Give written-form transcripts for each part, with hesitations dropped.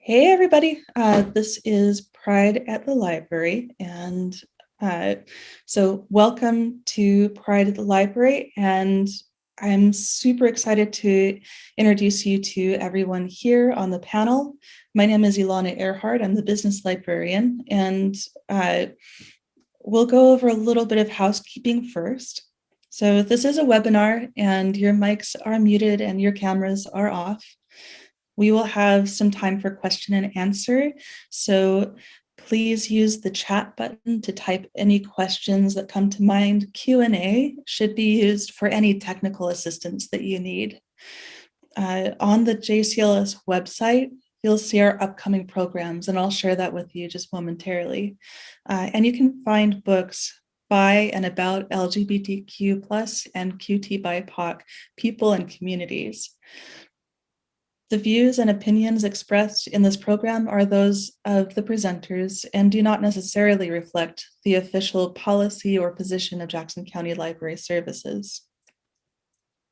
Hey everybody, this is Pride at the Library, and so welcome to Pride at the Library, and I'm super excited to introduce you to everyone here on the panel. My name is Ilana Earhart, I'm the business librarian, and we'll go over a little bit of housekeeping first. So this is a webinar, and your mics are muted and your cameras are off. We will have some time for question and answer. So please use the chat button to type any questions that come to mind. Q&A should be used for any technical assistance that you need. On the JCLS website, you'll see our upcoming programs, and I'll share that with you just momentarily. And you can find books by and about LGBTQ plus and QTPOC people and communities. The views and opinions expressed in this program are those of the presenters and do not necessarily reflect the official policy or position of Jackson County Library Services.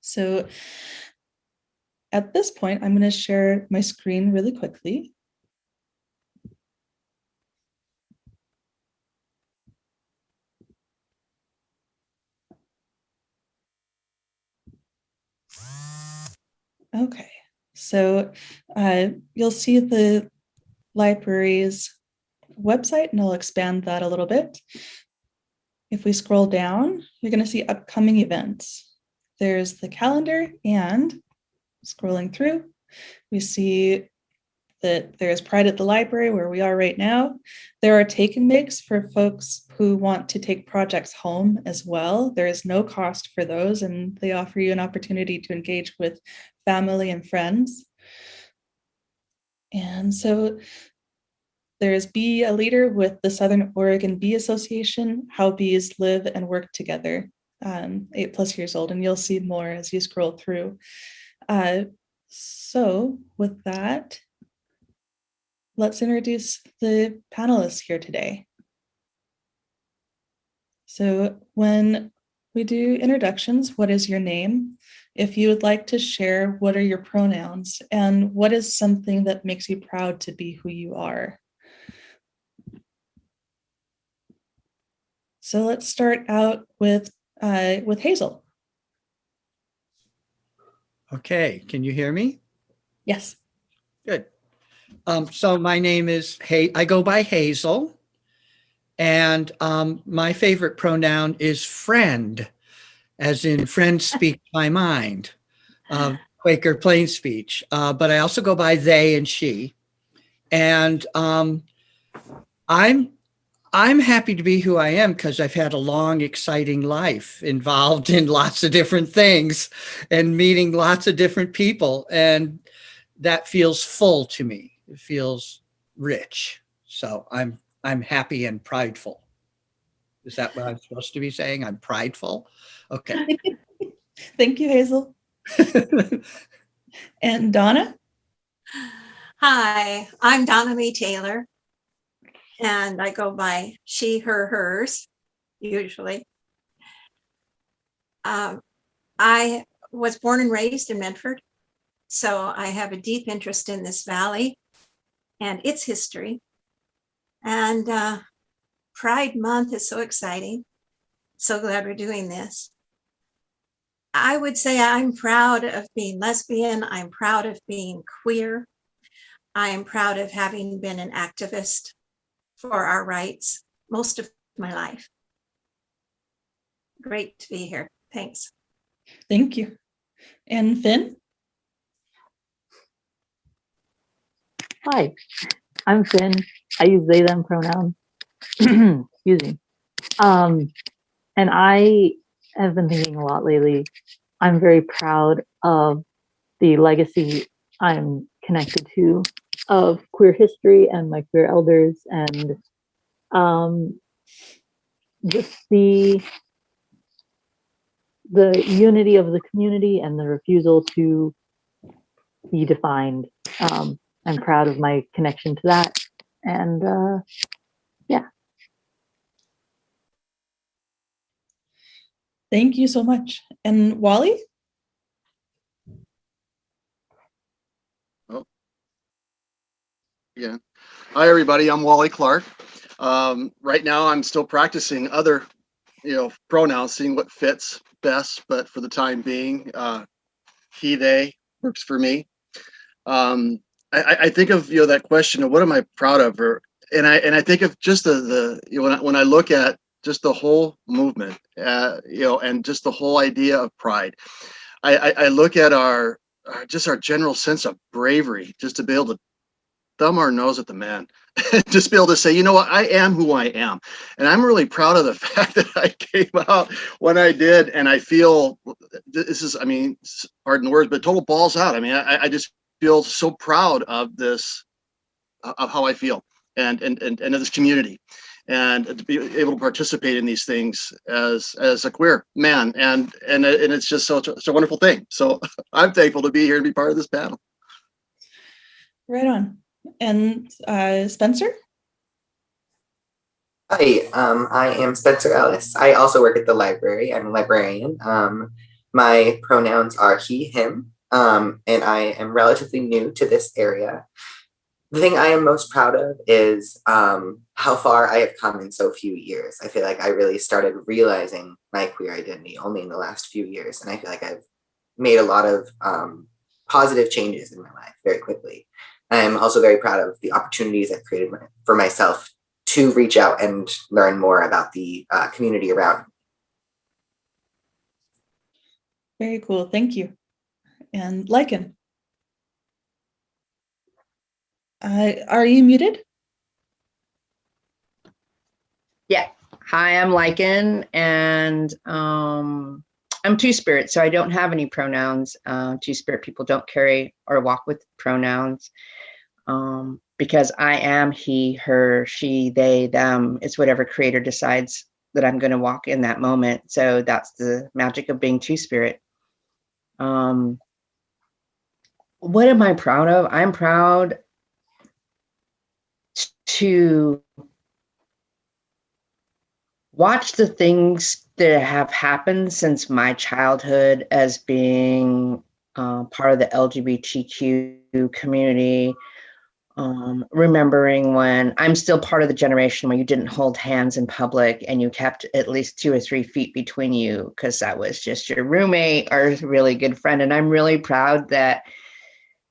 So at this point, I'm going to share my screen really quickly. Okay. So you'll see the library's website, and I'll expand that a little bit. If we scroll down, you're going to see upcoming events. There's the calendar, and scrolling through, we see that there's Pride at the Library, where we are right now. There are take and makes for folks who want to take projects home as well. There is no cost for those, and they offer you an opportunity to engage with family and friends. And so there's Be a Leader with the Southern Oregon Bee Association, how bees live and work together, 8+ years old, and you'll see more as you scroll through. So with that, let's introduce the panelists here today. So when we do introductions, what is your name? If you would like to share, what are your pronouns? And what is something that makes you proud to be who you are? So let's start out with Hazel. Okay, can you hear me? Yes. Good. So my name is I go by Hazel, and my favorite pronoun is friend, as in friend speak my mind, Quaker plain speech. But I also go by they and she, and I'm happy to be who I am because I've had a long, exciting life involved in lots of different things and meeting lots of different people. And that feels full to me. It feels rich. So I'm happy and prideful. Is that what I'm supposed to be saying? I'm prideful? Okay. Thank you, Hazel. And Donna? Hi, I'm Donna Mae Taylor, and I go by she, her, hers, usually. I was born and raised in Medford, so I have a deep interest in this valley and its history. And Pride Month is so exciting. So glad we're doing this. I would say I'm proud of being lesbian. I'm proud of being queer. I am proud of having been an activist for our rights most of my life. Great to be here. Thanks. Thank you. And Finn? Hi, I'm Finn. I use they, them pronouns. Excuse me. And I have been thinking a lot lately. I'm very proud of the legacy I'm connected to of queer history and my queer elders, and just the unity of the community and the refusal to be defined. I'm proud of my connection to that. And yeah. Thank you so much. And Wally? again. Hi, everybody. I'm Wally Clark. Right now, I'm still practicing other, pronouns, seeing what fits best. But for the time being, he, they works for me. I think of that question of what am I proud of, and I think of just the when I look at just the whole movement, and just the whole idea of pride. I look at our general sense of bravery, just to be able to thumb our nose at the man, just be able to say, you know what, I am who I am. And I'm really proud of the fact that I came out when I did. And I feel this is, pardon the words, but total balls out. I just feel so proud of this, of how I feel and of this community. And to be able to participate in these things as a queer man, and it's just such a wonderful thing. So I'm thankful to be here and be part of this panel. Right on. And Spencer? Hi, I am Spencer Ellis. I also work at the library. I'm a librarian. My pronouns are he, him, and I am relatively new to this area. The thing I am most proud of is how far I have come in so few years. I feel like I really started realizing my queer identity only in the last few years, and I feel like I've made a lot of positive changes in my life very quickly. I'm also very proud of the opportunities I've created for myself to reach out and learn more about the community around me. Very cool. Thank you. And Lycan, are you muted? Yeah. Hi, I'm Lycan, and I'm Two-Spirit, so I don't have any pronouns. Two-Spirit people don't carry or walk with pronouns because I am he, her, she, they, them. It's whatever creator decides that I'm going to walk in that moment. So that's the magic of being Two-Spirit. What am I proud of? I'm proud to watch the things that have happened since my childhood as being part of the LGBTQ community. Remembering when I'm still part of the generation where you didn't hold hands in public and you kept at least 2 or 3 feet between you because that was just your roommate or a really good friend. And I'm really proud that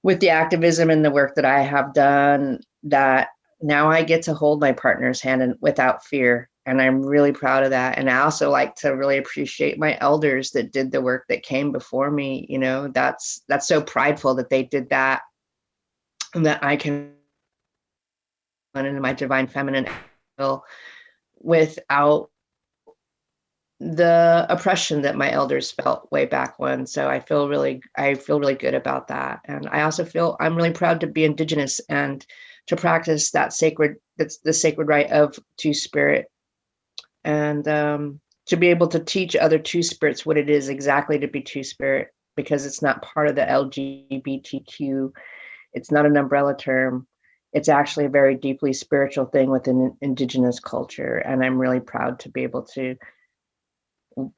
with the activism and the work that I have done, that now I get to hold my partner's hand and without fear. And I'm really proud of that. And I also like to really appreciate my elders that did the work that came before me. That's so prideful that they did that, and that I can run into my divine feminine without the oppression that my elders felt way back when. So I feel really good about that. And I also feel I'm really proud to be Indigenous and to practice that's the sacred right of Two-Spirit, and to be able to teach other Two-Spirits what it is exactly to be Two-Spirit, because it's not part of the LGBTQ. It's not an umbrella term. It's actually a very deeply spiritual thing within Indigenous culture. And I'm really proud to be able to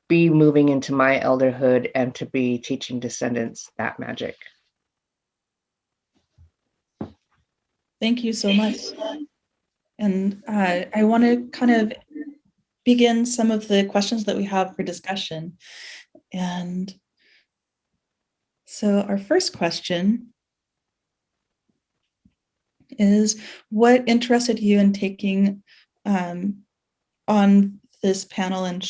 be moving into my elderhood and to be teaching descendants that magic. Thank you so much. And I want to kind of begin some of the questions that we have for discussion. And so our first question is, what interested you in taking on this panel in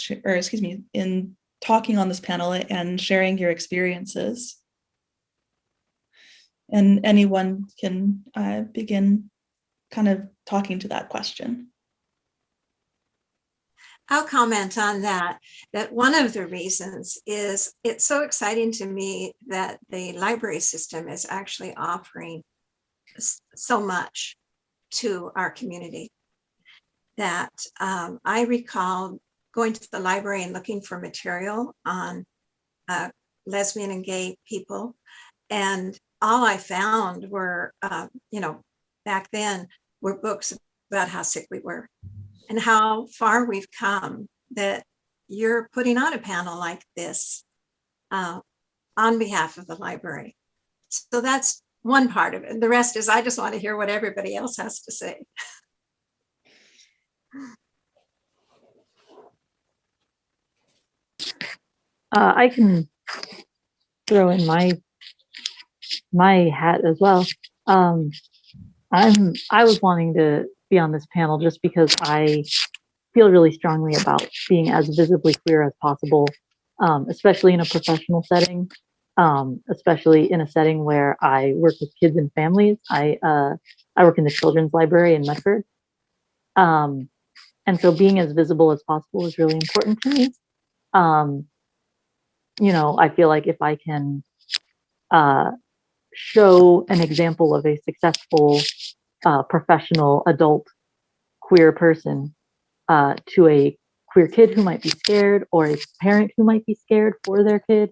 talking on this panel and sharing your experiences? And anyone can begin kind of talking to that question. I'll comment on that one of the reasons is it's so exciting to me that the library system is actually offering so much to our community, that I recall going to the library and looking for material on lesbian and gay people. And all I found were, back then, were books about how sick we were and how far we've come, that you're putting on a panel like this on behalf of the library. So that's one part of it. The rest is I just want to hear what everybody else has to say. I can throw in my hat as well. I was wanting to be on this panel just because I feel really strongly about being as visibly queer as possible, especially in a professional setting, especially in a setting where I work with kids and families. I work in the children's library in Medford. And so being as visible as possible is really important to me. I feel like if I can show an example of a successful professional adult queer person to a queer kid who might be scared, or a parent who might be scared for their kid,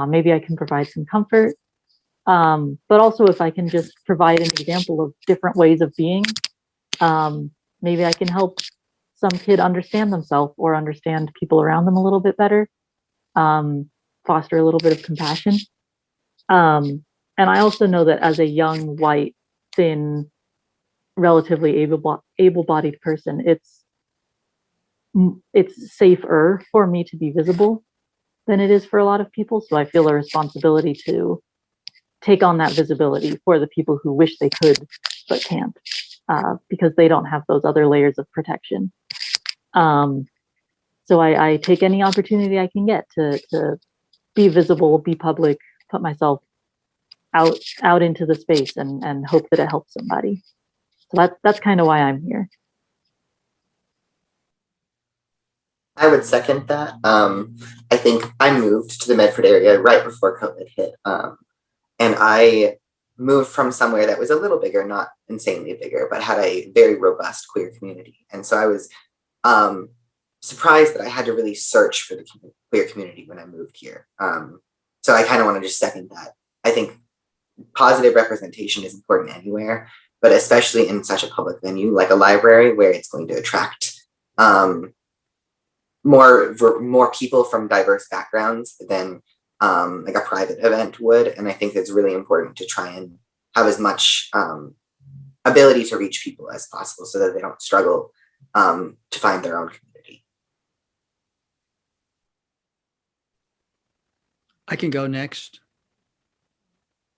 maybe I can provide some comfort. But also if I can just provide an example of different ways of being, maybe I can help some kid understand themselves or understand people around them a little bit better, foster a little bit of compassion. And I also know that as a young, white, thin, relatively able-bodied person, it's safer for me to be visible than it is for a lot of people. So I feel a responsibility to take on that visibility for the people who wish they could but can't, because they don't have those other layers of protection. So I take any opportunity I can get to be visible, be public, put myself out into the space and hope that it helps somebody. So that's kind of why I'm here. I would second that. I think I moved to the Medford area right before COVID hit. And I moved from somewhere that was a little bigger, not insanely bigger, but had a very robust queer community. And so I was surprised that I had to really search for the queer community when I moved here. So I kind of want to just second that. I think positive representation is important anywhere, but especially in such a public venue like a library where it's going to attract more people from diverse backgrounds than like a private event would. And I think it's really important to try and have as much ability to reach people as possible so that they don't struggle to find their own community. I can go next.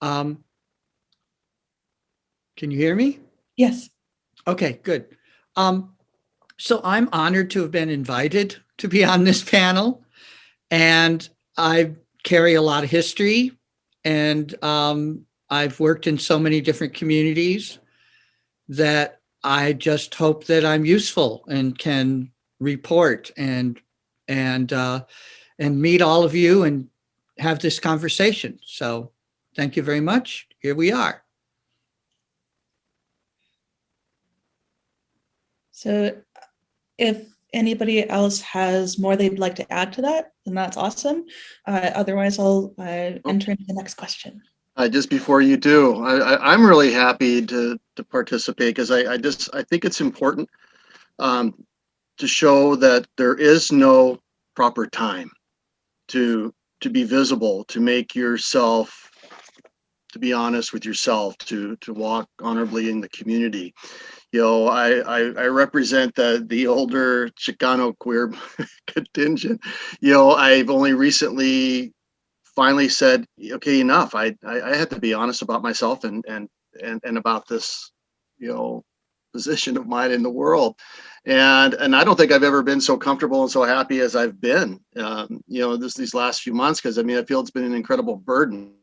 Can you hear me? Yes. Okay, good. So I'm honored to have been invited to be on this panel, and I carry a lot of history, and I've worked in so many different communities that I just hope that I'm useful and can report and meet all of you and have this conversation. So thank you very much. Here we are. So if anybody else has more they'd like to add to that, then that's awesome. Otherwise, I'll enter into the next question. Just before you do, I'm really happy to participate because I think it's important to show that there is no proper time to be visible, to make yourself, to be honest with yourself, to walk honorably in the community. You know, I represent the older Chicano queer contingent. You know, I've only recently finally said, okay, enough. I had to be honest about myself and about this, you know, position of mine in the world. And I don't think I've ever been so comfortable and so happy as I've been, you know, these last few months, because I mean, I feel it's been an incredible burden,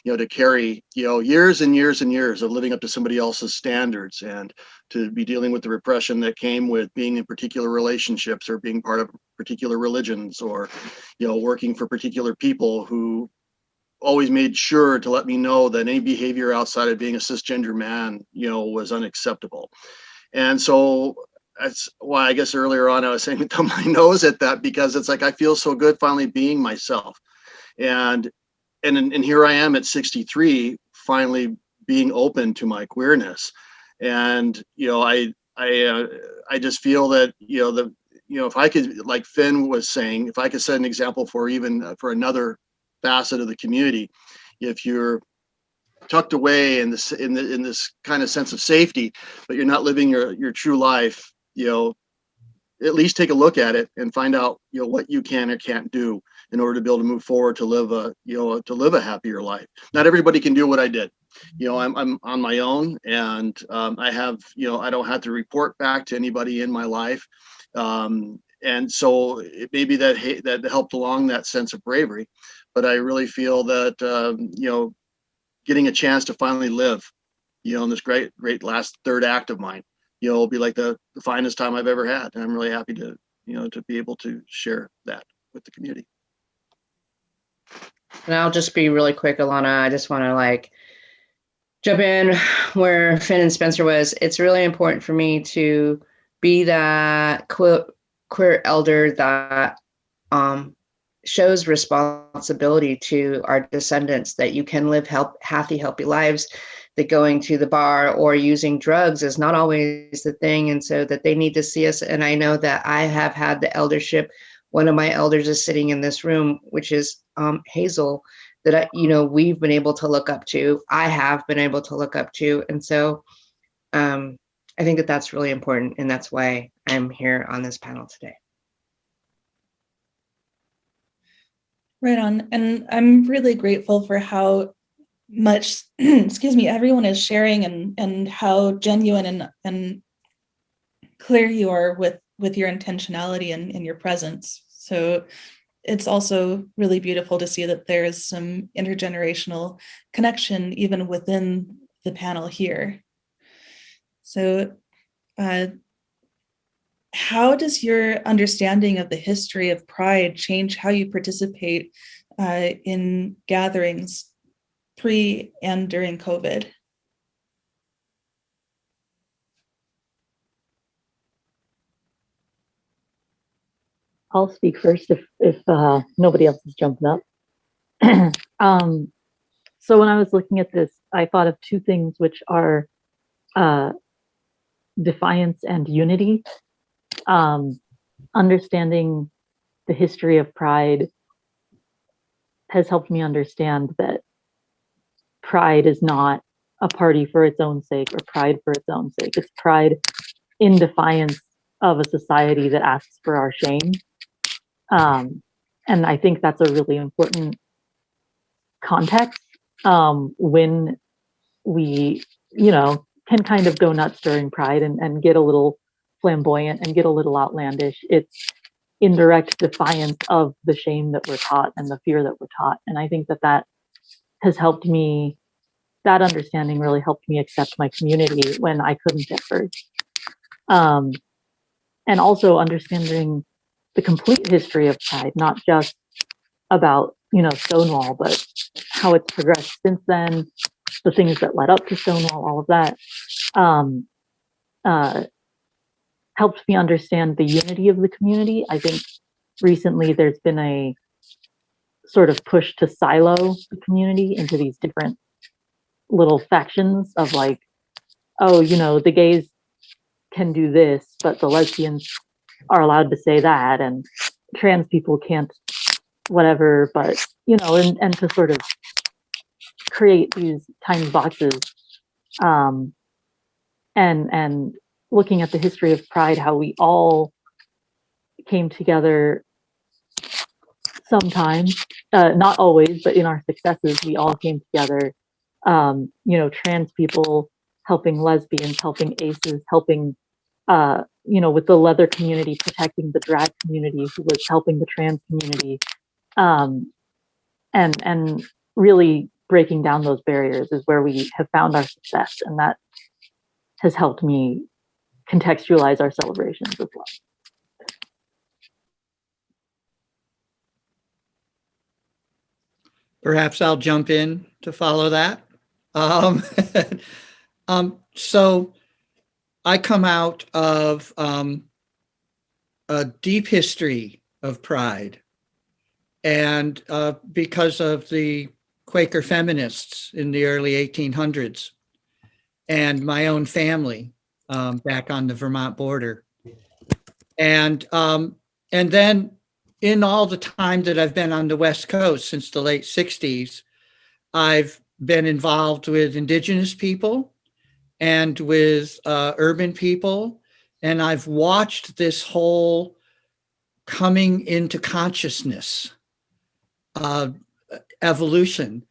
you know, to carry, you know, years and years and years of living up to somebody else's standards and to be dealing with the repression that came with being in particular relationships or being part of particular religions or, you know, working for particular people who always made sure to let me know that any behavior outside of being a cisgender man, you know, was unacceptable. And so that's why I guess earlier on I was saying thumb my nose at that, because it's like I feel so good finally being myself. And here I am at 63, finally being open to my queerness. And, you know, I just feel that, you know, if I could, like Finn was saying, if I could set an example for even for another facet of the community, if you're tucked away in this kind of sense of safety, but you're not living your true life, at least take a look at it and find out, what you can or can't do in order to be able to move forward to live a happier life. Not everybody can do what I did. I'm on my own, and I have, I don't have to report back to anybody in my life. And so maybe that helped along that sense of bravery, but I really feel that, getting a chance to finally live, in this great last third act of mine, will be like the finest time I've ever had. And I'm really happy to be able to share that with the community. And I'll just be really quick, Alana. I just want to jump in where Finn and Spencer was. It's really important for me to be that queer elder that shows responsibility to our descendants, that you can live healthy lives, that going to the bar or using drugs is not always the thing. And so that they need to see us. And I know that I have had the eldership. One of my elders is sitting in this room, which is Hazel, that we've been able to look up to. I have been able to look up to. And so I think that that's really important. And that's why I'm here on this panel today. Right on. And I'm really grateful for how much, everyone is sharing and how genuine and clear you are with your intentionality and your presence. So it's also really beautiful to see that there is some intergenerational connection even within the panel here. So how does your understanding of the history of Pride change how you participate in gatherings pre and during COVID? I'll speak first if nobody else is jumping up. So when I was looking at this, I thought of two things, which are defiance and unity. Understanding the history of Pride has helped me understand that Pride is not a party for its own sake or pride for its own sake. It's pride in defiance of a society that asks for our shame. And I think that's a really important context when we, can kind of go nuts during Pride and get a little flamboyant and get a little outlandish. It's in direct defiance of the shame that we're taught and the fear that we're taught. And I think that has helped me, that understanding really helped me accept my community when I couldn't at first. And also understanding the complete history of Pride, not just about, Stonewall, but how it's progressed since then, the things that led up to Stonewall, all of that, helped me understand the unity of the community. I think recently there's been a sort of push to silo the community into these different little factions of the gays can do this, but the lesbians are allowed to say that, and trans people can't whatever, but and to sort of create these tiny boxes, and looking at the history of Pride, how we all came together sometimes, not always, but in our successes, we all came together, trans people helping lesbians, helping aces, helping with the leather community, protecting the drag community, who was helping the trans community, and really breaking down those barriers is where we have found our success, and that has helped me contextualize our celebrations as well. Perhaps I'll jump in to follow that. So I come out of a deep history of Pride, and because of the Quaker feminists in the early 1800s and my own family back on the Vermont border. And then in all the time that I've been on the West Coast since the late 60s, I've been involved with Indigenous people and with urban people. And I've watched this whole coming into consciousness evolution.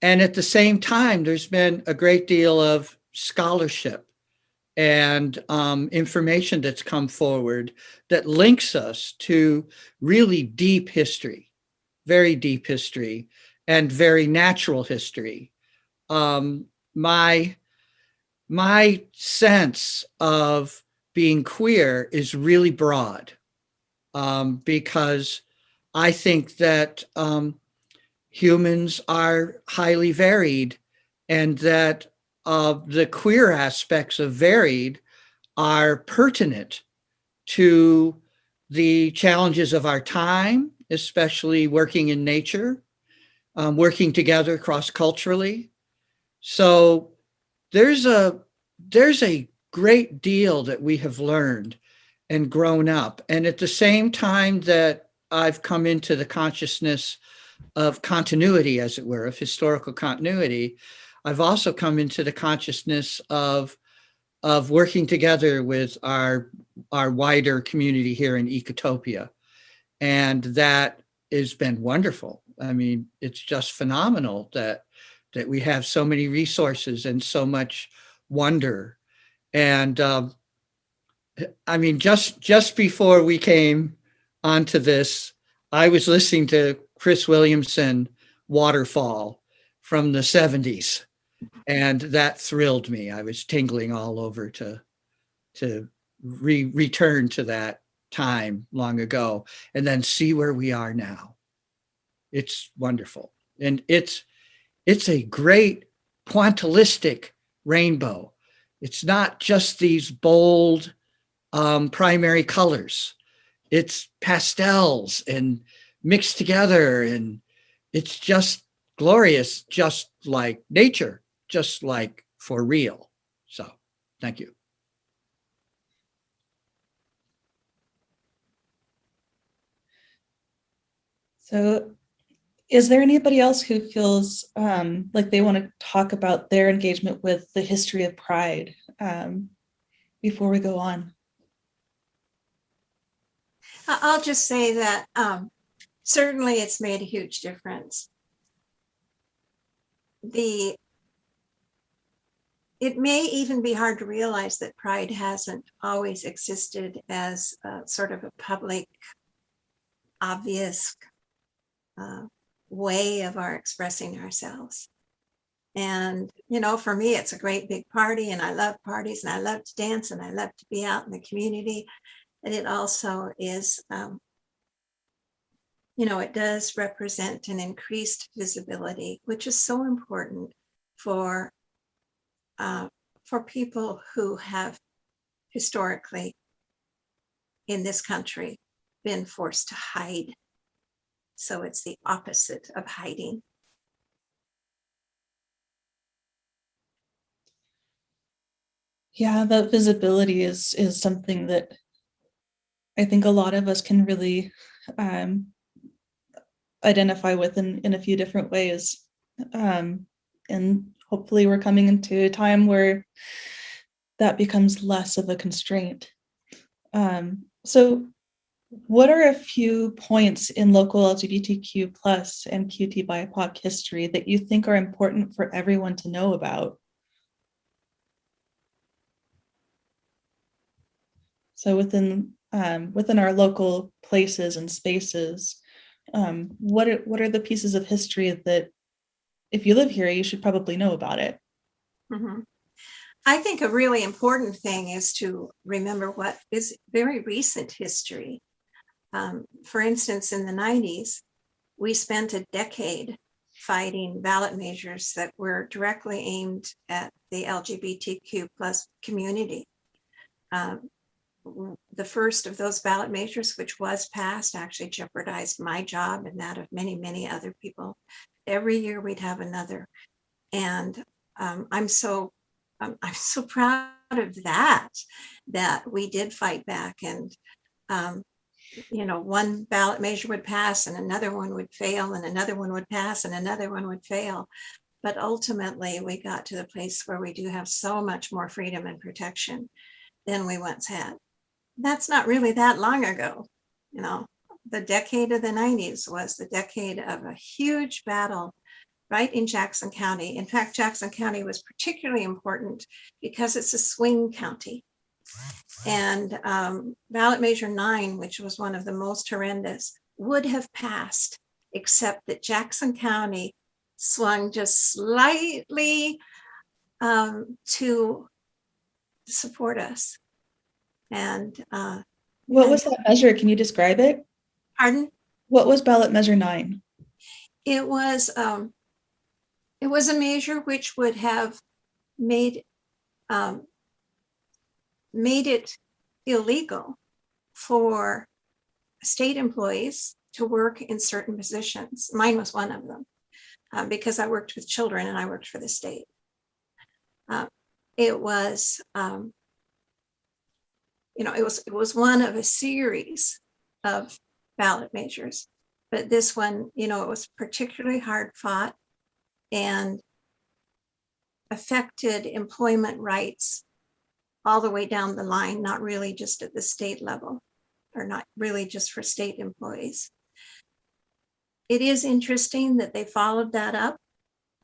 And at the same time, there's been a great deal of scholarship and information that's come forward that links us to really deep history, very deep history, and very natural history. My sense of being queer is really broad, because I think that humans are highly varied, and that the queer aspects of varied are pertinent to the challenges of our time, especially working in nature, working together cross-culturally. So there's a great deal that we have learned and grown up. And at the same time that I've come into the consciousness of continuity, as it were, of historical continuity, I've also come into the consciousness of working together with our wider community here in Ecotopia. And that has been wonderful. I mean, it's just phenomenal that we have so many resources and so much wonder. And I mean, just before we came onto this, I was listening to Chris Williamson, Waterfall from the 70s. And that thrilled me. I was tingling all over to return to that time long ago and then see where we are now. It's wonderful. And it's a great pointillistic rainbow. It's not just these bold primary colors. It's pastels and mixed together, and it's just glorious, just like nature, just like for real. So thank you. So is there anybody else who feels like they want to talk about their engagement with the history of Pride before we go on? I'll just say that certainly it's made a huge difference. It may even be hard to realize that Pride hasn't always existed as sort of a public, obvious way of our expressing ourselves. And, you know, for me, it's a great big party, and I love parties, and I love to dance, and I love to be out in the community. And it also is, you know, it does represent an increased visibility, which is so important for people who have historically in this country been forced to hide. So it's the opposite of hiding. Yeah, that visibility is something that I think a lot of us can really identify with in a few different ways. And hopefully we're coming into a time where that becomes less of a constraint. So what are a few points in local LGBTQ plus and QTPOC history that you think are important for everyone to know about? So within our local places and spaces, what are the pieces of history that, if you live here, you should probably know about it? Mm-hmm. I think a really important thing is to remember what is very recent history. For instance, in the 90s, we spent a decade fighting ballot measures that were directly aimed at the LGBTQ plus community. The first of those ballot measures, which was passed, actually jeopardized my job and that of many, many other people. Every year we'd have another. And I'm so proud of that we did fight back. And you know, one ballot measure would pass and another one would fail, and another one would pass and another one would fail. But ultimately, we got to the place where we do have so much more freedom and protection than we once had. That's not really that long ago. You know, the decade of the 90s was the decade of a huge battle right in Jackson County. In fact, Jackson County was particularly important because it's a swing county. And ballot measure 9, which was one of the most horrendous, would have passed, except that Jackson County swung just slightly to support us. And What was that measure? Can you describe it? pardon? What was ballot measure 9? It was a measure which would have made it illegal for state employees to work in certain positions. Mine was one of them, because I worked with children and I worked for the state. It was, it was one of a series of ballot measures, but this one, it was particularly hard fought and affected employment rights all the way down the line, not really just at the state level, or not really just for state employees. It is interesting that they followed that up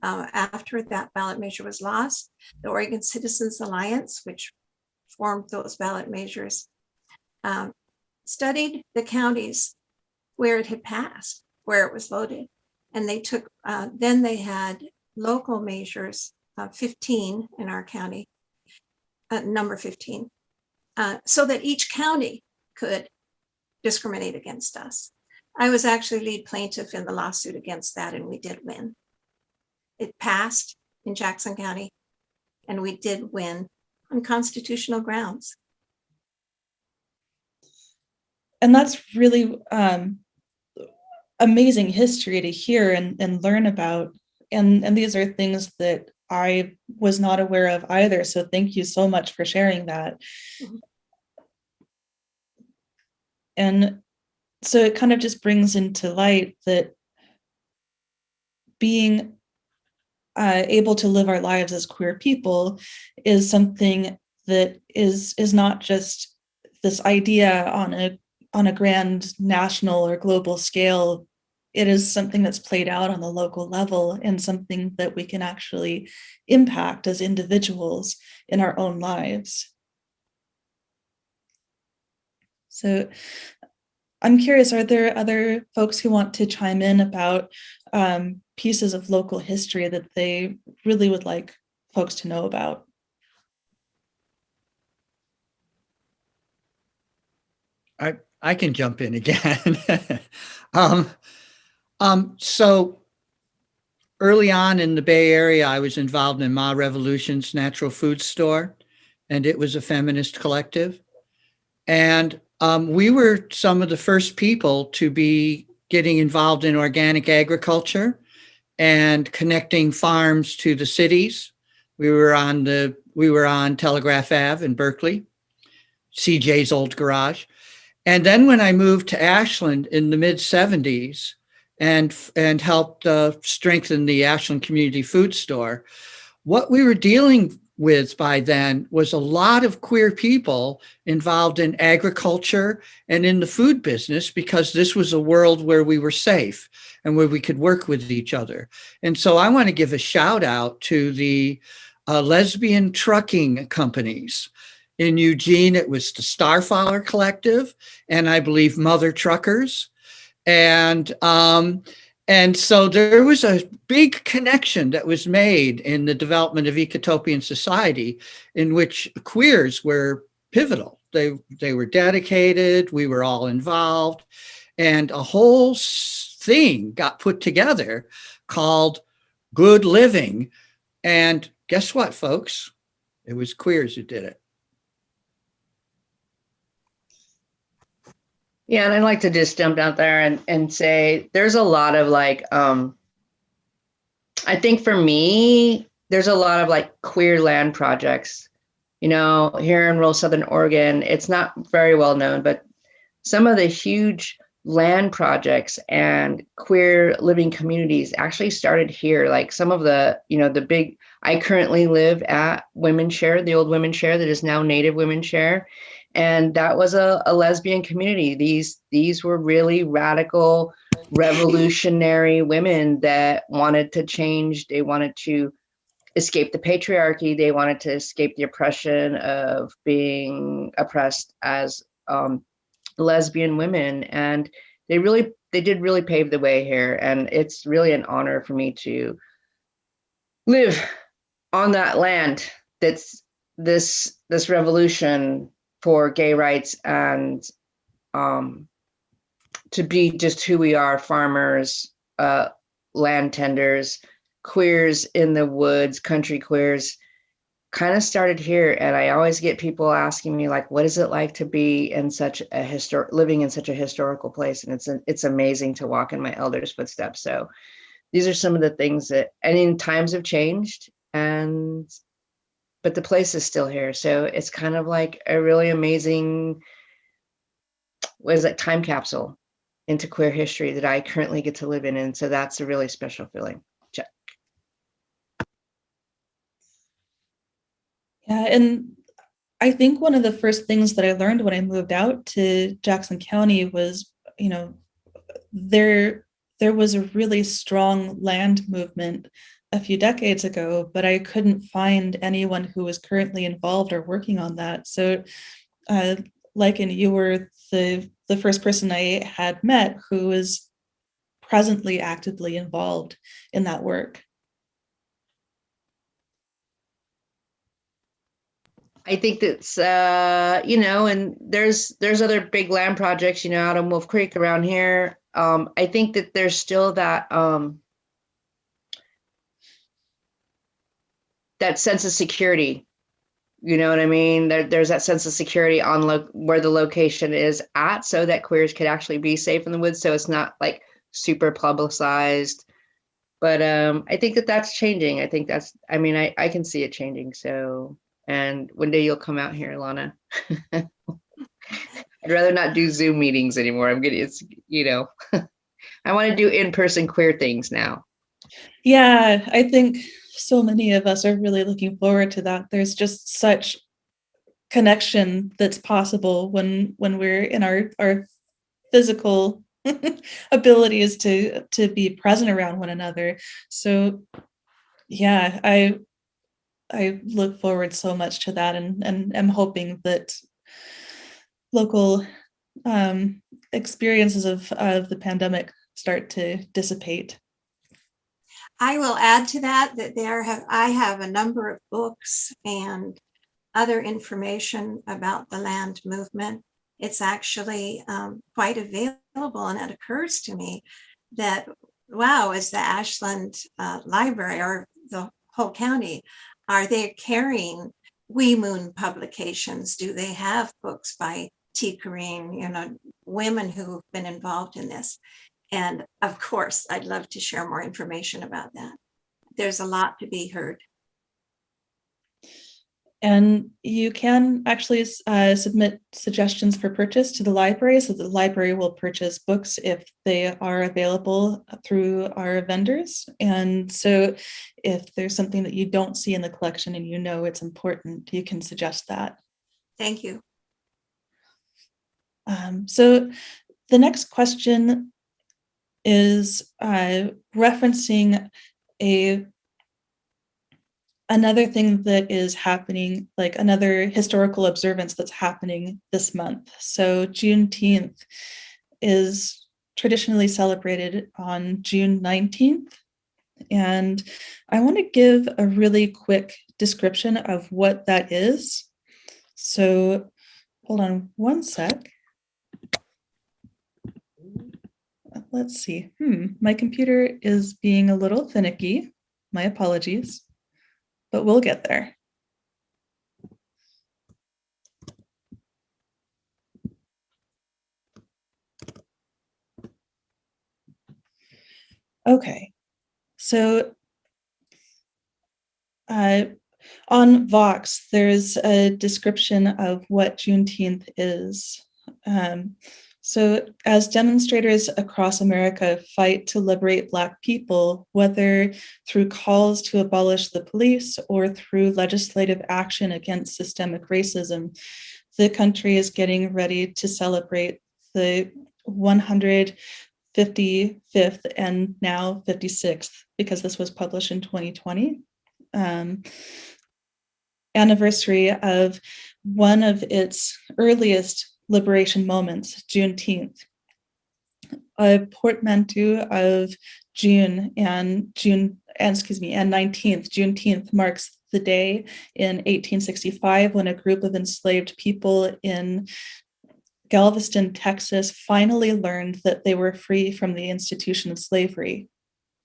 after that ballot measure was lost. The Oregon Citizens Alliance, which formed those ballot measures, studied the counties where it had passed, where it was voted. And they took, then they had local measures, 15 in our county, number 15, so that each county could discriminate against us. I was actually lead plaintiff in the lawsuit against that, and we did win. It passed in Jackson County, and we did win on constitutional grounds. And that's really amazing history to hear and learn about. And these are things that I was not aware of either. So thank you so much for sharing that. Mm-hmm. And so it kind of just brings into light that being able to live our lives as queer people is something that is not just this idea on a grand national or global scale. It is something that's played out on the local level and something that we can actually impact as individuals in our own lives. So I'm curious, are there other folks who want to chime in about pieces of local history that they really would like folks to know about? I can jump in again. So early on in the Bay Area, I was involved in Ma Revolution's natural food store, and it was a feminist collective. And we were some of the first people to be getting involved in organic agriculture and connecting farms to the cities. We were on Telegraph Ave in Berkeley, CJ's old garage. And then when I moved to Ashland in the mid 70s and helped strengthen the Ashland Community Food Store, what we were dealing with by then was a lot of queer people involved in agriculture and in the food business, because this was a world where we were safe and where we could work with each other. And so I want to give a shout out to the lesbian trucking companies. In Eugene, it was the Starflower Collective, and I believe Mother Truckers. And so there was a big connection that was made in the development of ecotopian society, in which queers were pivotal. They were dedicated. We were all involved, and a whole thing got put together called Good Living. And guess what, folks? It was queers who did it. Yeah, and I'd like to just jump out there and say there's a lot of I think for me, there's a lot of queer land projects, here in rural Southern Oregon. It's not very well known, but some of the huge land projects and queer living communities actually started here. Like some of the, the big, I currently live at Women's Share, the old Women's Share that is now Native Women's Share. And that was a lesbian community. These were really radical, revolutionary women that wanted to change. They wanted to escape the patriarchy. They wanted to escape the oppression of being oppressed as lesbian women. And they did really pave the way here. And it's really an honor for me to live on that land that's this revolution for gay rights and to be just who we are, farmers, land tenders, queers in the woods, country queers, kind of started here. And I always get people asking me, like, what is it like to be in such a living in such a historical place? And it's amazing to walk in my elders' footsteps. So these are some of the things that, I mean, times have changed, but the place is still here. So it's kind of like a really amazing, what is it, time capsule into queer history that I currently get to live in. And so that's a really special feeling. Check. Yeah, and I think one of the first things that I learned when I moved out to Jackson County was, there was a really strong land movement a few decades ago, but I couldn't find anyone who was currently involved or working on that. So, Lycan, you were the first person I had met who was presently actively involved in that work. I think that's, and there's other big land projects, out on Wolf Creek around here. I think that there's still that sense of security. You know what I mean? There's that sense of security on where the location is at, so that queers could actually be safe in the woods. So it's not like super publicized. But I think that that's changing. I think I can see it changing. So, and one day you'll come out here, Lana. I'd rather not do Zoom meetings anymore. I want to do in-person queer things now. Yeah, I think so many of us are really looking forward to that. There's just such connection that's possible when we're in our physical abilities to be present around one another. So yeah, I look forward so much to that, and I'm hoping that local experiences of the pandemic start to dissipate. I will add to that I have a number of books and other information about the land movement. It's actually quite available, and it occurs to me that, wow, is the Ashland Library or the whole county, are they carrying We Moon publications? Do they have books by T. Kareen, women who've been involved in this? And of course, I'd love to share more information about that. There's a lot to be heard. And you can actually submit suggestions for purchase to the library, so the library will purchase books if they are available through our vendors. And so if there's something that you don't see in the collection and it's important, you can suggest that. Thank you. So the next question is referencing another thing that is happening, like another historical observance that's happening this month. So Juneteenth is traditionally celebrated on June 19th. And I want to give a really quick description of what that is. So hold on one sec. Let's see. My computer is being a little finicky. My apologies, but we'll get there. Okay, so on Vox, there's a description of what Juneteenth is. So as demonstrators across America fight to liberate Black people, whether through calls to abolish the police or through legislative action against systemic racism, the country is getting ready to celebrate the 155th and now 56th, because this was published in 2020, anniversary of one of its earliest liberation moments, Juneteenth. A portmanteau of June and 19th. Juneteenth marks the day in 1865 when a group of enslaved people in Galveston, Texas, finally learned that they were free from the institution of slavery.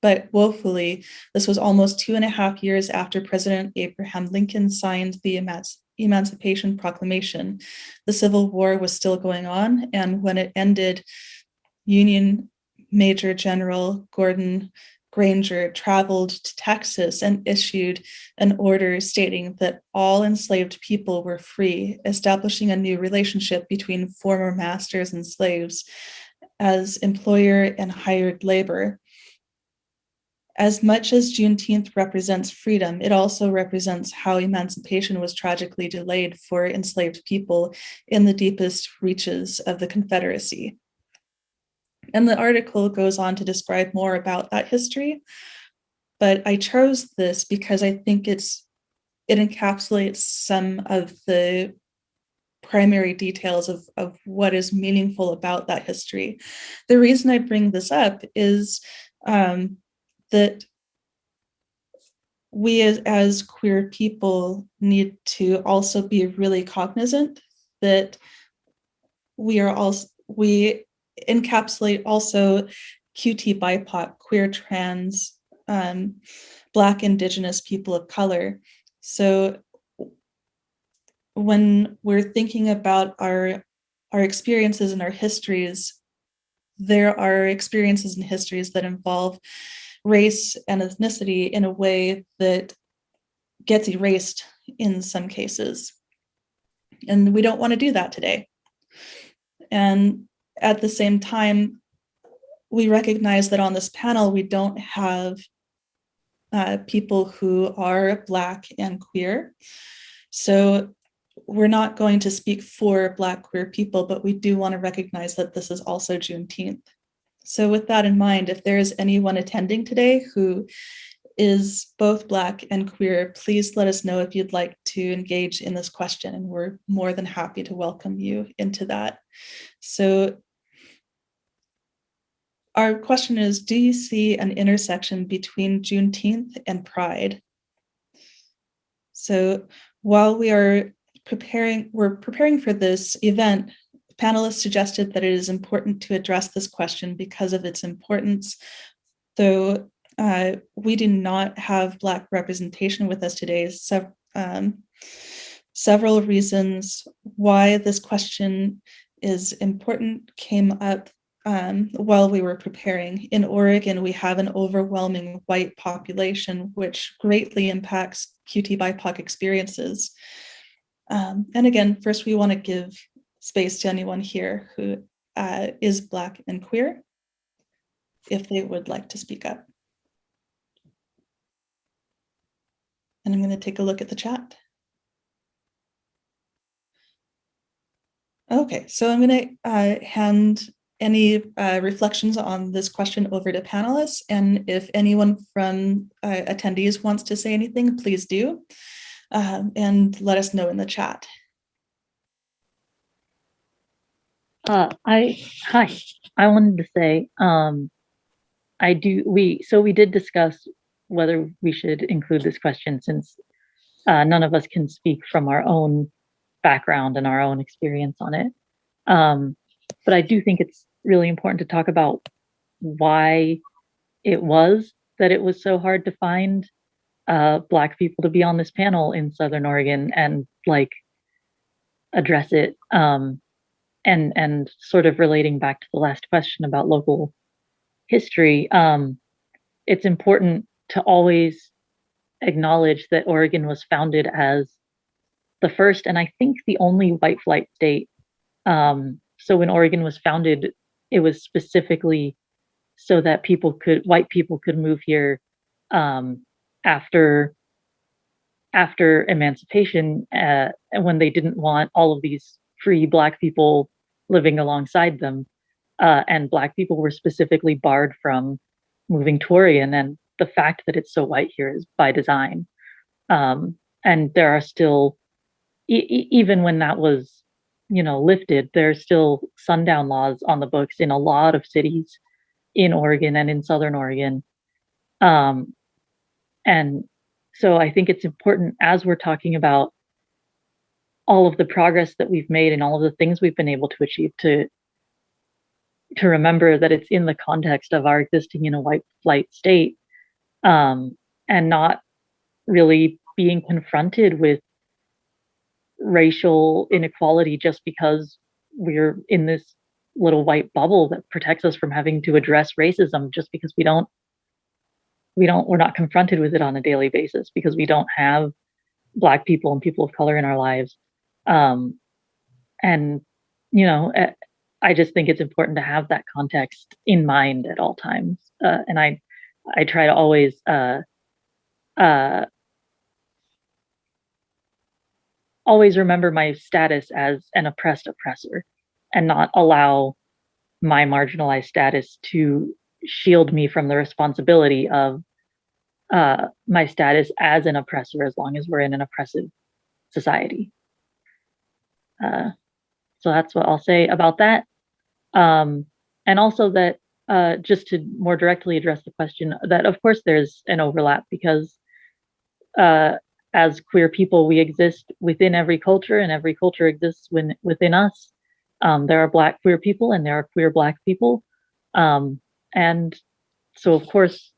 But woefully, this was almost 2.5 years after President Abraham Lincoln signed the Emancipation Proclamation. The Civil War was still going on, and when it ended, Union Major General Gordon Granger traveled to Texas and issued an order stating that all enslaved people were free, establishing a new relationship between former masters and slaves as employer and hired labor. As much as Juneteenth represents freedom, it also represents how emancipation was tragically delayed for enslaved people in the deepest reaches of the Confederacy. And the article goes on to describe more about that history, but I chose this because I think it encapsulates some of the primary details of what is meaningful about that history. The reason I bring this up is that we as queer people need to also be really cognizant that we encapsulate also QT BIPOC, queer, trans, Black, Indigenous, people of color. So when we're thinking about our experiences and our histories, there are experiences and histories that involve race and ethnicity in a way that gets erased in some cases. And we don't want to do that today. And at the same time, we recognize that on this panel, we don't have people who are Black and queer. So we're not going to speak for Black queer people, but we do want to recognize that this is also Juneteenth. So with that in mind, if there is anyone attending today who is both Black and queer, please let us know if you'd like to engage in this question, and we're more than happy to welcome you into that. So our question is, do you see an intersection between Juneteenth and Pride? So while we're preparing for this event, panelists suggested that it is important to address this question because of its importance. Though we do not have Black representation with us today, several reasons why this question is important came up while we were preparing. In Oregon, we have an overwhelming white population, which greatly impacts QT BIPOC experiences. And again, first we want to give space to anyone here who is Black and queer, if they would like to speak up. And I'm going to take a look at the chat. Okay, so I'm going to hand any reflections on this question over to panelists. And if anyone from attendees wants to say anything, please do. And let us know in the chat. I wanted to say, we did discuss whether we should include this question, since none of us can speak from our own background and our own experience on it. But I do think it's really important to talk about why it was so hard to find Black people to be on this panel in Southern Oregon and address it. And sort of relating back to the last question about local history, it's important to always acknowledge that Oregon was founded as the first, and I think the only, white flight state so when Oregon was founded, it was specifically so that white people could move here after emancipation, and when they didn't want all of these free Black people living alongside them, and Black people were specifically barred from moving to Oregon. And the fact that it's so white here is by design. And there are still, even when that was, lifted, there's still sundown laws on the books in a lot of cities in Oregon and in Southern Oregon. And so I think it's important, as we're talking about all of the progress that we've made and all of the things we've been able to achieve, to remember that it's in the context of our existing in a white flight state, and not really being confronted with racial inequality just because we're in this little white bubble that protects us from having to address racism, just because we're not confronted with it on a daily basis because we don't have Black people and people of color in our lives. And, I just think it's important to have that context in mind at all times. And I try to always remember my status as an oppressed oppressor, and not allow my marginalized status to shield me from the responsibility of my status as an oppressor, as long as we're in an oppressive society. So that's what I'll say about that. And also that, just to more directly address the question, that of course there's an overlap, because as queer people, we exist within every culture, and every culture exists within us. There are Black queer people and there are queer Black people. And so of course,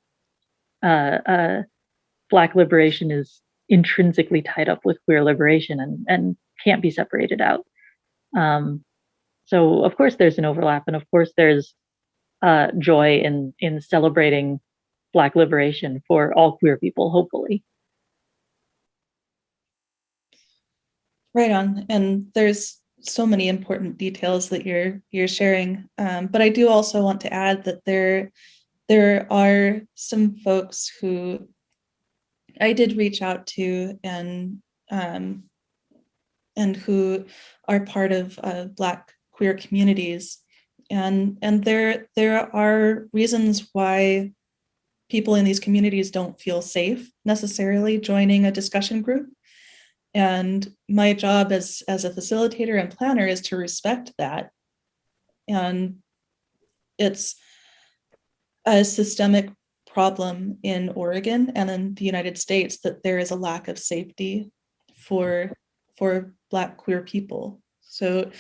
Black liberation is intrinsically tied up with queer liberation and can't be separated out. So of course there's an overlap, and of course there's joy in celebrating Black liberation for all queer people, hopefully. Right on. And there's so many important details that you're sharing. But I do also want to add that there are some folks who I did reach out to and who are part of Black queer communities. And there are reasons why people in these communities don't feel safe necessarily joining a discussion group. And my job as a facilitator and planner is to respect that. And it's a systemic problem in Oregon and in the United States that there is a lack of safety for Black queer people. So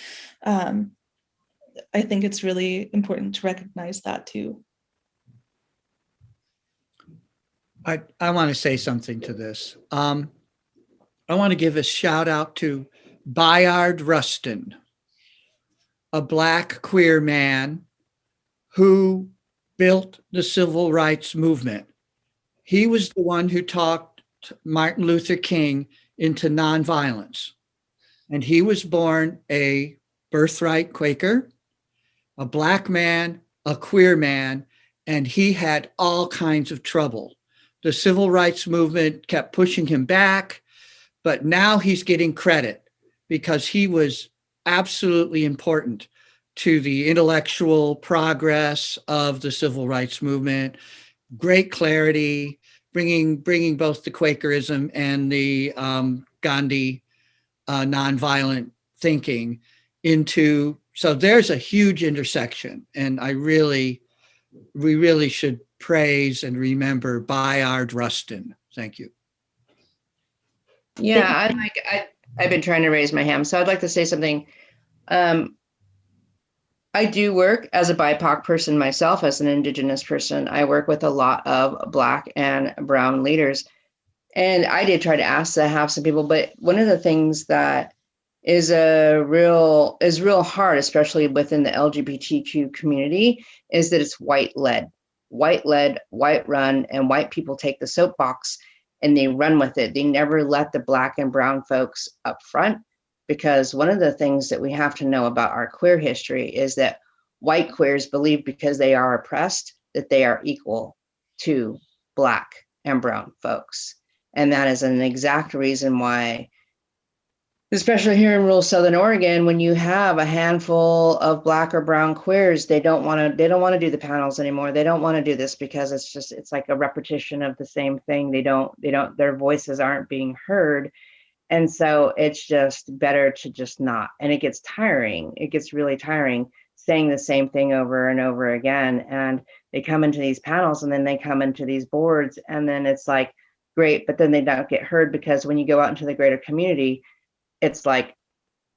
I think it's really important to recognize that too. I want to say something to this. I want to give a shout out to Bayard Rustin, a Black queer man who built the civil rights movement. He was the one who talked Martin Luther King into nonviolence. And he was born a birthright Quaker, a Black man, a queer man, and he had all kinds of trouble. The civil rights movement kept pushing him back, but now he's getting credit because he was absolutely important to the intellectual progress of the civil rights movement. Great clarity, bringing both the Quakerism and the Gandhi nonviolent thinking into. So there's a huge intersection, and we really should praise and remember Bayard Rustin. Thank you. Yeah, I've been trying to raise my hand, so I'd like to say something. I do work as a BIPOC person myself, as an Indigenous person. I work with a lot of Black and Brown leaders, and I did try to ask to have some people. But one of the things that is real hard, especially within the LGBTQ community, is that it's white led, white run, and white people take the soapbox and they run with it. They never let the Black and Brown folks up front because one of the things that we have to know about our queer history is that white queers believe because they are oppressed that they are equal to Black and brown folks. And that is an exact reason why, especially here in rural Southern Oregon, when you have a handful of Black or brown queers, they don't want to do the panels anymore. They don't want to do this because it's like a repetition of the same thing. Their voices aren't being heard. And so it's just better to just not. And it gets tiring. It gets really tiring saying the same thing over and over again. And they come into these panels and then they come into these boards and then it's like, great, but then they don't get heard because when you go out into the greater community, it's like,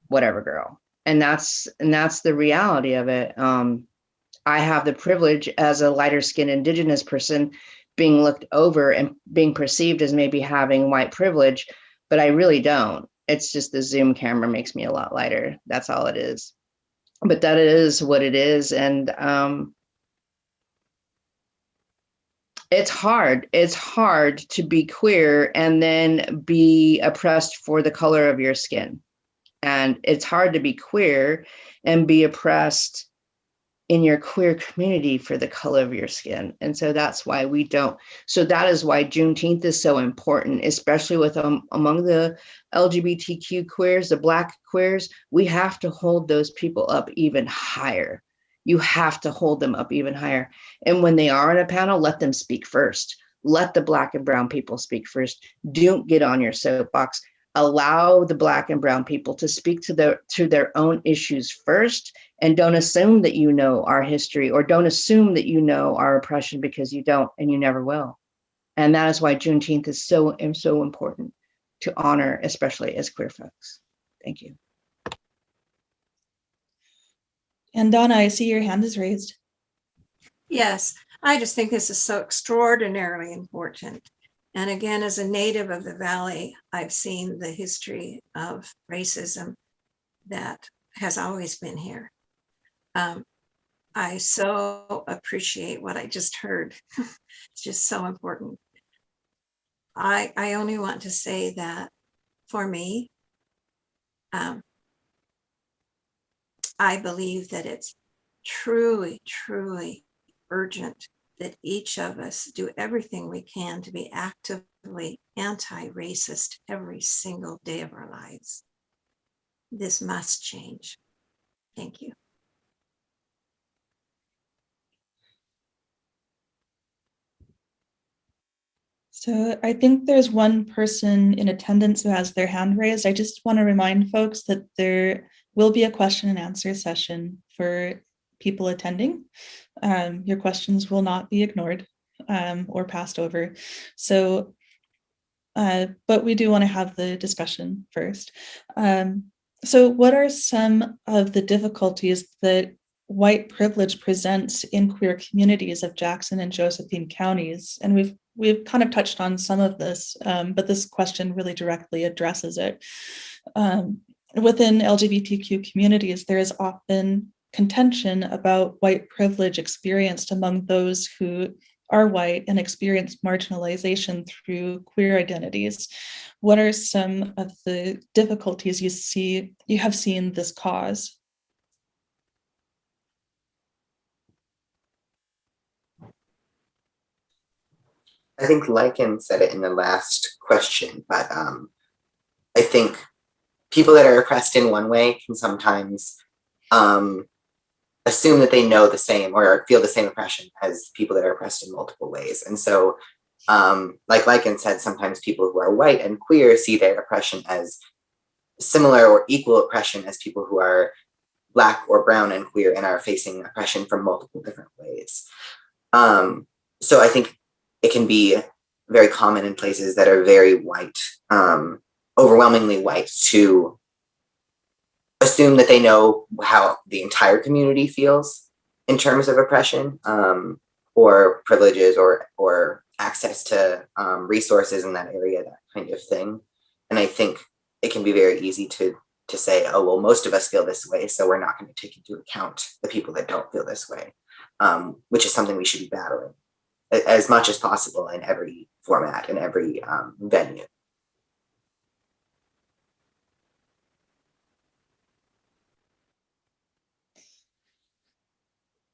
whatever, girl. And that's the reality of it. I have the privilege as a lighter skinned Indigenous person being looked over and being perceived as maybe having white privilege, but I really don't. It's just the Zoom camera makes me a lot lighter. That's all it is. But that is what it is. And it's hard. It's hard to be queer and then be oppressed for the color of your skin. And it's hard to be queer and be oppressed in your queer community for the color of your skin. And so that's why we don't. So that is why Juneteenth is so important, especially with among the LGBTQ queers, the Black queers. We have to hold those people up even higher. You have to hold them up even higher. And when they are on a panel, let them speak first. Let the Black and brown people speak first. Don't get on your soapbox. Allow the Black and brown people to speak to their own issues first, and don't assume that you know our history, or don't assume that you know our oppression, because you don't and you never will. And that is why Juneteenth is so important to honor, especially as queer folks. Thank you. And Donna, I see your hand is raised. Yes, I just think this is so extraordinarily important. And again, as a native of the Valley, I've seen the history of racism that has always been here. I so appreciate what I just heard. It's just so important. I only want to say that for me, I believe that it's truly, truly urgent that each of us do everything we can to be actively anti-racist every single day of our lives. This must change. Thank you. So I think there's one person in attendance who has their hand raised. I just want to remind folks that there will be a question and answer session for people attending. Your questions will not be ignored or passed over. So, but we do want to have the discussion first. So what are some of the difficulties that white privilege presents in queer communities of Jackson and Josephine counties? And we've kind of touched on some of this, but this question really directly addresses it. Within LGBTQ communities, there is often contention about white privilege experienced among those who are white and experience marginalization through queer identities. What are some of the difficulties you have seen this cause? I think Lycan said it in the last question, but I think people that are oppressed in one way can sometimes assume that they know the same or feel the same oppression as people that are oppressed in multiple ways. And so, like Lycan said, sometimes people who are white and queer see their oppression as similar or equal oppression as people who are Black or brown and queer and are facing oppression from multiple different ways. So I think it can be very common in places that are very white, overwhelmingly white, to assume that they know how the entire community feels in terms of oppression, or privileges, or access to resources in that area, that kind of thing. And I think it can be very easy to say, oh, well, most of us feel this way, so we're not going to take into account the people that don't feel this way, which is something we should be battling as much as possible in every format, in every venue.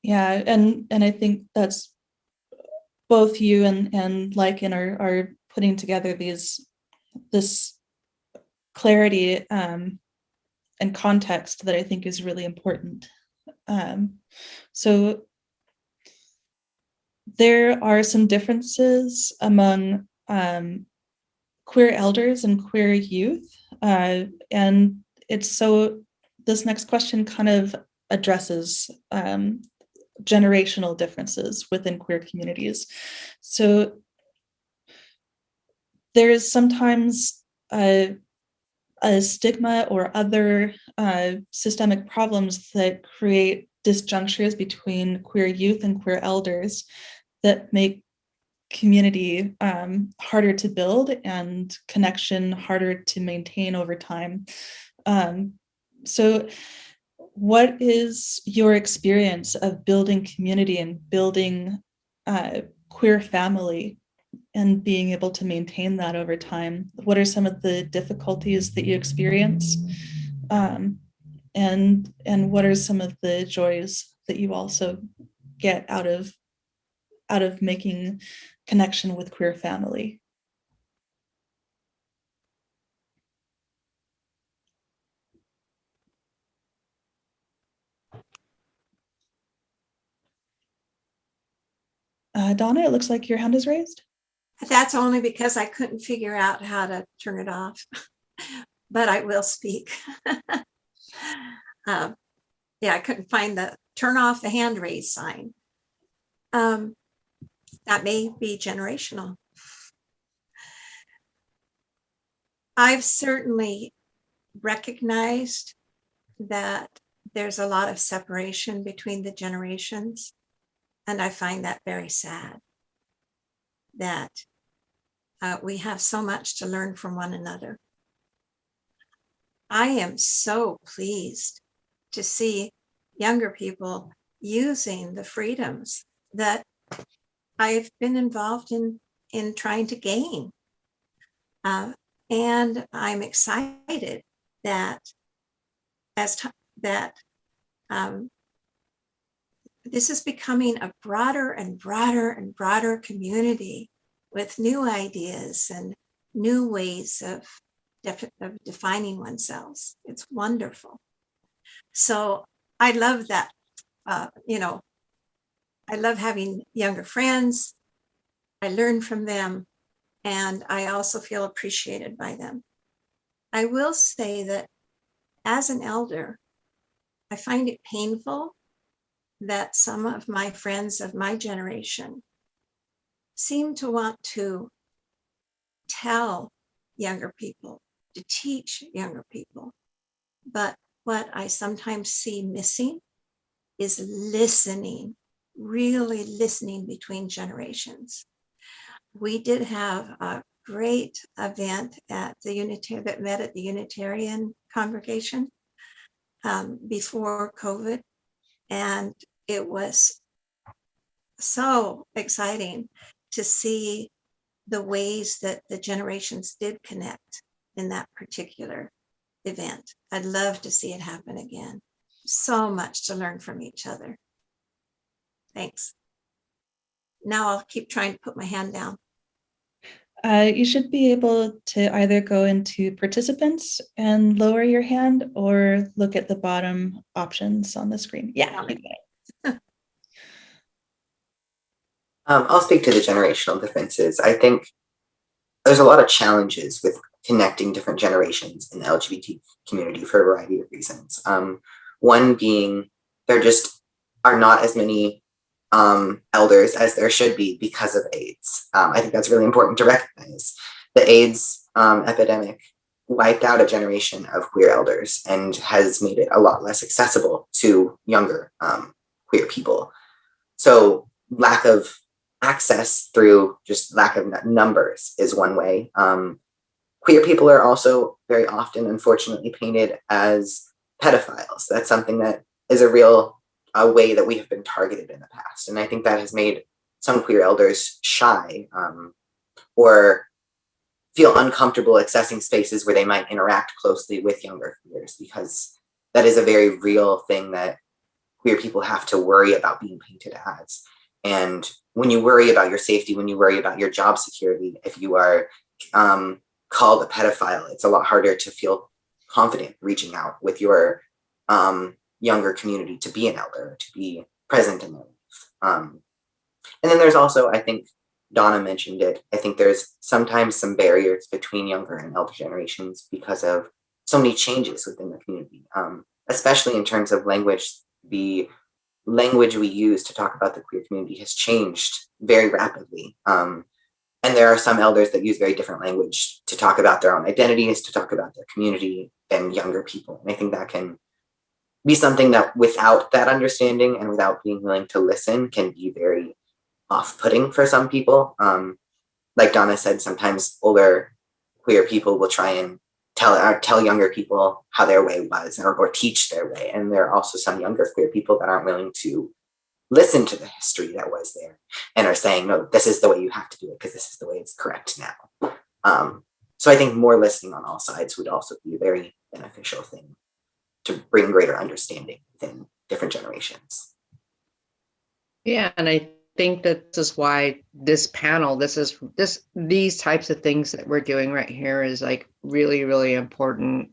Yeah, and I think that's both you and Lycan are putting together this clarity and context that I think is really important. So there are some differences among queer elders and queer youth, and this next question kind of addresses generational differences within queer communities. So there is sometimes a stigma or other systemic problems that create disjunctures between queer youth and queer elders that make community harder to build and connection harder to maintain over time. So what is your experience of building community and building queer family and being able to maintain that over time? What are some of the difficulties that you experience? And what are some of the joys that you also get out of making connection with queer family? Donna, it looks like your hand is raised. That's only because I couldn't figure out how to turn it off, but I will speak. Yeah, I couldn't find the turn off the hand raise sign. That may be generational. I've certainly recognized that there's a lot of separation between the generations, and I find that very sad, that we have so much to learn from one another. I am so pleased to see younger people using the freedoms that I've been involved in trying to gain. And I'm excited that this is becoming a broader and broader and broader community with new ideas and new ways of defining oneself. It's wonderful. So I love that, I love having younger friends. I learn from them, and I also feel appreciated by them. I will say that as an elder, I find it painful that some of my friends of my generation seem to want to tell younger people, to teach younger people. But what I sometimes see missing is listening, really listening between generations. We did have a great event at that met at the Unitarian congregation before COVID. And it was so exciting to see the ways that the generations did connect in that particular event. I'd love to see it happen again. So much to learn from each other. Thanks. Now I'll keep trying to put my hand down. You should be able to either go into participants and lower your hand or look at the bottom options on the screen. Yeah. I'll speak to the generational differences. I think there's a lot of challenges with connecting different generations in the LGBT community for a variety of reasons. One being there just are not as many elders as there should be because of AIDS. I think that's really important to recognize. The AIDS epidemic wiped out a generation of queer elders and has made it a lot less accessible to younger queer people. So lack of access through just lack of numbers is one way. Queer people are also very often, unfortunately, painted as pedophiles. That's something that is a real way that we have been targeted in the past. And I think that has made some queer elders shy or feel uncomfortable accessing spaces where they might interact closely with younger queers, because that is a very real thing that queer people have to worry about being painted as. And when you worry about your safety, when you worry about your job security, if you are called a pedophile, it's a lot harder to feel confident reaching out with your younger community to be an elder, to be present in their life. And then there's also, I think Donna mentioned it, I think there's sometimes some barriers between younger and elder generations because of so many changes within the community, especially in terms of language. The language we use to talk about the queer community has changed very rapidly. And there are some elders that use very different language to talk about their own identities, to talk about their community than younger people. And I think that can be something that without that understanding and without being willing to listen can be very off-putting for some people. Like Donna said, sometimes older queer people will try and tell younger people how their way was or teach their way. And there are also some younger queer people that aren't willing to listen to the history that was there and are saying, no, this is the way you have to do it because this is the way it's correct now. So I think more listening on all sides would also be a very beneficial thing to bring greater understanding within different generations. Yeah, and I think that this is why this panel, these types of things that we're doing right here is like really, really important.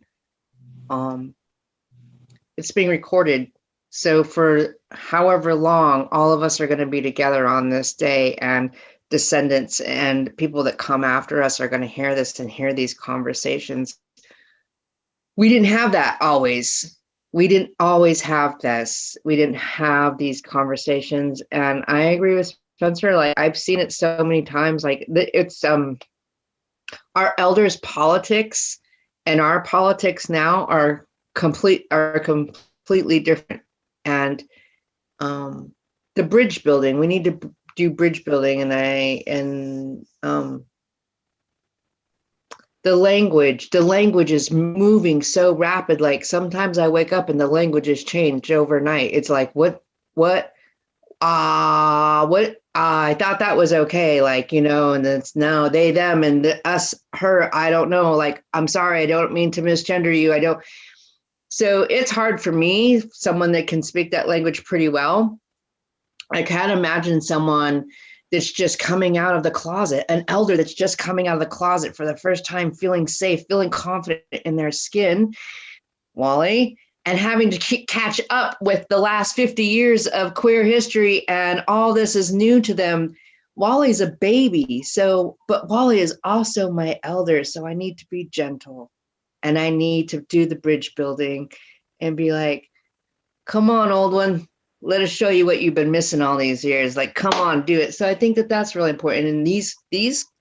It's being recorded. So for however long, all of us are going to be together on this day, and descendants and people that come after us are going to hear this and hear these conversations. We didn't have that always. We didn't always have this. We didn't have these conversations. And I agree with Spencer. Like, I've seen it so many times. Like, it's our elders' politics and our politics now are completely different. And the bridge building, we need to do bridge building, and the language is moving so rapid. Like, sometimes I wake up and the language has changed overnight. It's like, what I thought that was okay, like, you know, and then it's now they, them, and us, her, I don't know, like, I'm sorry, I don't mean to misgender you, I don't. So it's hard for me, someone that can speak that language pretty well. I can't imagine someone that's just coming out of the closet, an elder that's just coming out of the closet for the first time, feeling safe, feeling confident in their skin, Wally, and having to catch up with the last 50 years of queer history, and all this is new to them. Wally's a baby, but Wally is also my elder, so I need to be gentle, and I need to do the bridge building and be like, come on, old one, let us show you what you've been missing all these years. Like, come on, do it. So I think that that's really important. And these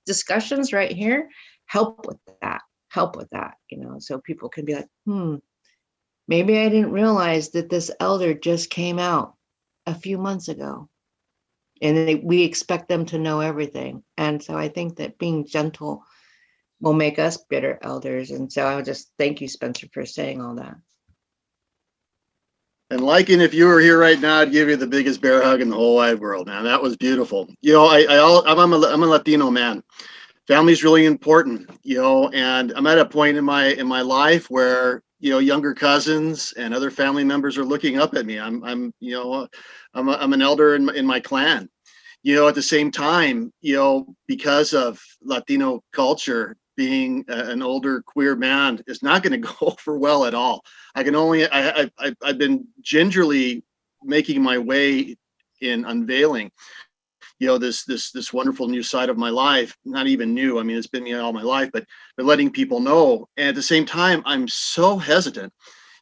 discussions right here help with that, you know, so people can be like, maybe I didn't realize that this elder just came out a few months ago, and we expect them to know everything. And so I think that being gentle will make us better elders. And so I would just thank you, Spencer, for saying all that. And Lycan, if you were here right now, I'd give you the biggest bear hug in the whole wide world, man. That was beautiful. You know, I'm a Latino man. Family's really important, you know, and I'm at a point in my life where, you know, younger cousins and other family members are looking up at me. I'm an elder in my clan. You know, at the same time, you know, because of Latino culture, being an older queer man is not going to go over well at all. I've been gingerly making my way in unveiling, you know, this wonderful new side of my life. Not even new. I mean, it's been me all my life, but letting people know. And at the same time, I'm so hesitant,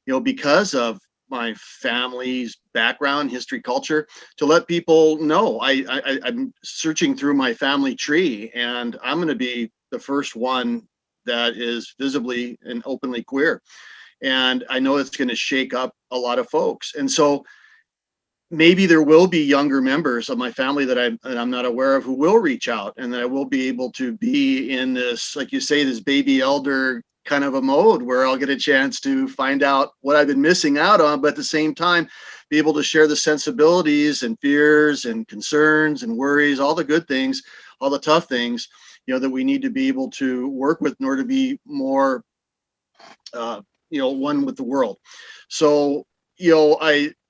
you know, because of my family's background, history, culture, to let people know. I'm searching through my family tree, and I'm going to be the first one that is visibly and openly queer. And I know it's going to shake up a lot of folks. And so maybe there will be younger members of my family that I'm not aware of who will reach out, and that I will be able to be in this, like you say, this baby elder kind of a mode where I'll get a chance to find out what I've been missing out on, but at the same time, be able to share the sensibilities and fears and concerns and worries, all the good things, all the tough things, you know, that we need to be able to work with in order to be more, you know, one with the world. So, you know,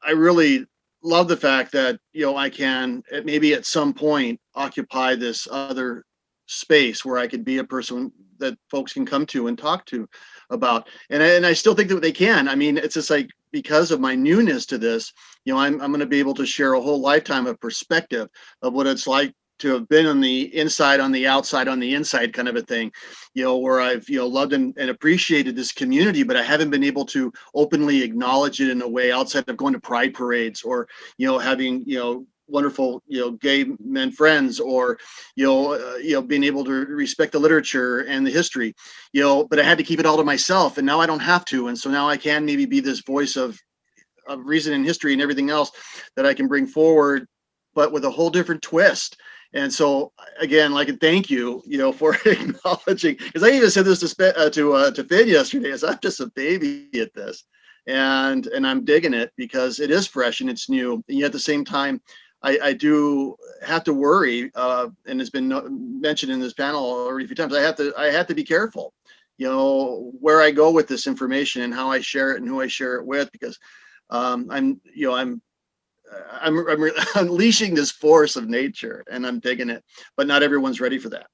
I really love the fact that, I can maybe at some point occupy this other space where I could be a person that folks can come to and talk to about. And I still think that they can. I mean, it's just like, because of my newness to this, I'm going to be able to share a whole lifetime of perspective of what it's like to have been on the inside, on the outside, on the inside kind of a thing, where I've, loved and appreciated this community, but I haven't been able to openly acknowledge it in a way outside of going to pride parades or, having, wonderful, gay men friends, or, being able to respect the literature and the history, but I had to keep it all to myself, and now I don't have to. And so now I can maybe be this voice of reason and history and everything else that I can bring forward, but with a whole different twist. And so again, like, thank you, for acknowledging, because I even said this to Finn yesterday, is I'm just a baby at this, and I'm digging it because it is fresh and it's new. And yet at the same time, I do have to worry, and it's been mentioned in this panel already a few times. I have to be careful, where I go with this information and how I share it and who I share it with, because I'm unleashing this force of nature, and I'm digging it, but not everyone's ready for that.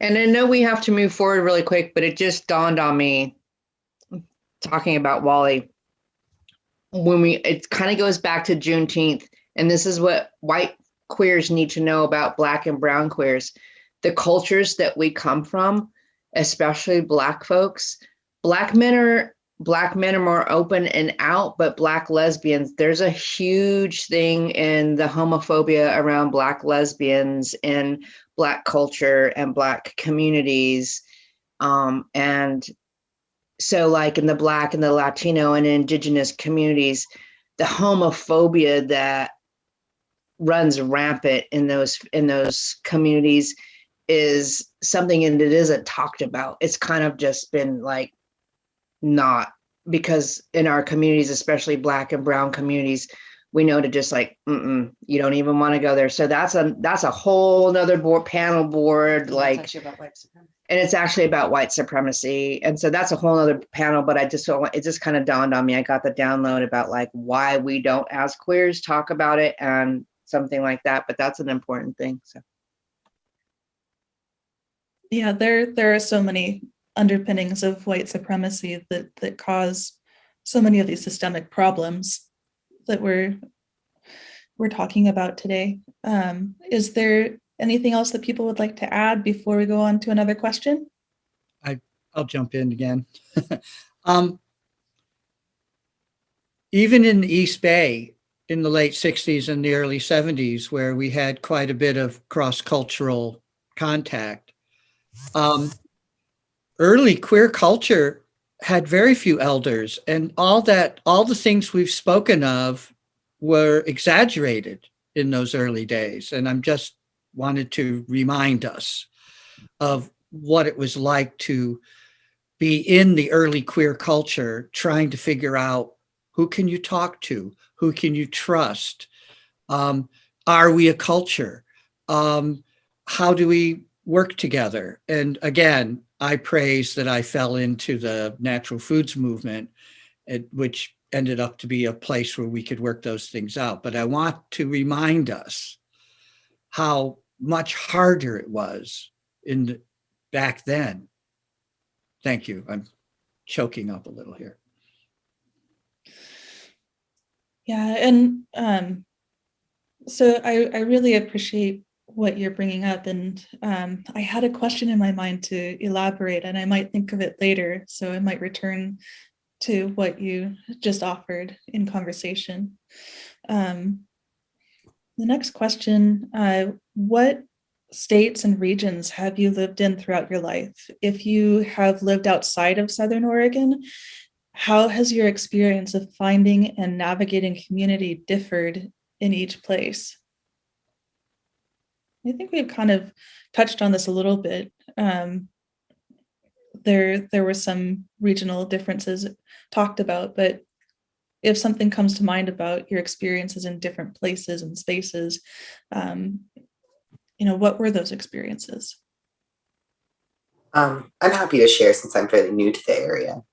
And I know we have to move forward really quick, but it just dawned on me, talking about Wally, it kind of goes back to Juneteenth, and this is what white queers need to know about Black and brown queers. The cultures that we come from, especially Black folks, Black men are more open and out, but Black lesbians, there's a huge thing in the homophobia around Black lesbians in Black culture and Black communities. And so like in the Black and the Latino and Indigenous communities, the homophobia that runs rampant in those communities is something, and it isn't talked about. It's kind of just been like, not, because in our communities, especially Black and brown communities, we know to just like, you don't even want to go there. So that's a whole nother panel board, like, and it's actually about white supremacy. And so that's a whole other panel, but it just kind of dawned on me. I got the download about like why we don't, as queers, talk about it and something like that, but that's an important thing. So. Yeah, there are so many underpinnings of white supremacy that cause so many of these systemic problems that we're talking about today. Is there anything else that people would like to add before we go on to another question? I'll jump in again. Even in the East Bay in the late 60s and the early 70s, where we had quite a bit of cross-cultural contact, early queer culture had very few elders, and all the things we've spoken of were exaggerated in those early days. And I'm just wanted to remind us of what it was like to be in the early queer culture, trying to figure out who can you talk to, who can you trust, are we a culture, how do we work together? And again, I praise that I fell into the natural foods movement, which ended up to be a place where we could work those things out. But I want to remind us how much harder it was back then. Thank you. I'm choking up a little here. Yeah, and so I really appreciate what you're bringing up, and I had a question in my mind to elaborate, and I might think of it later, so I might return to what you just offered in conversation. The next question, what states and regions have you lived in throughout your life? If you have lived outside of Southern Oregon, how has your experience of finding and navigating community differed in each place? I think we've kind of touched on this a little bit. There were some regional differences talked about, but if something comes to mind about your experiences in different places and spaces, what were those experiences? I'm happy to share since I'm fairly new to the area.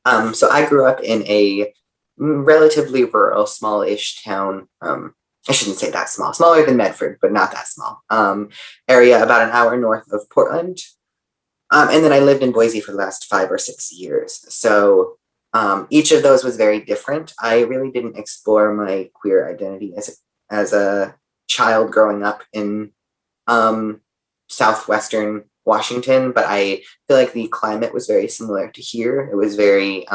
So I grew up in a relatively rural, small-ish town. I shouldn't say that small, smaller than Medford, but not that small. Area about an hour north of Portland. And then I lived in Boise for the last 5 or 6 years. So each of those was very different. I really didn't explore my queer identity as a child growing up in southwestern Washington, but I feel like the climate was very similar to here. It was very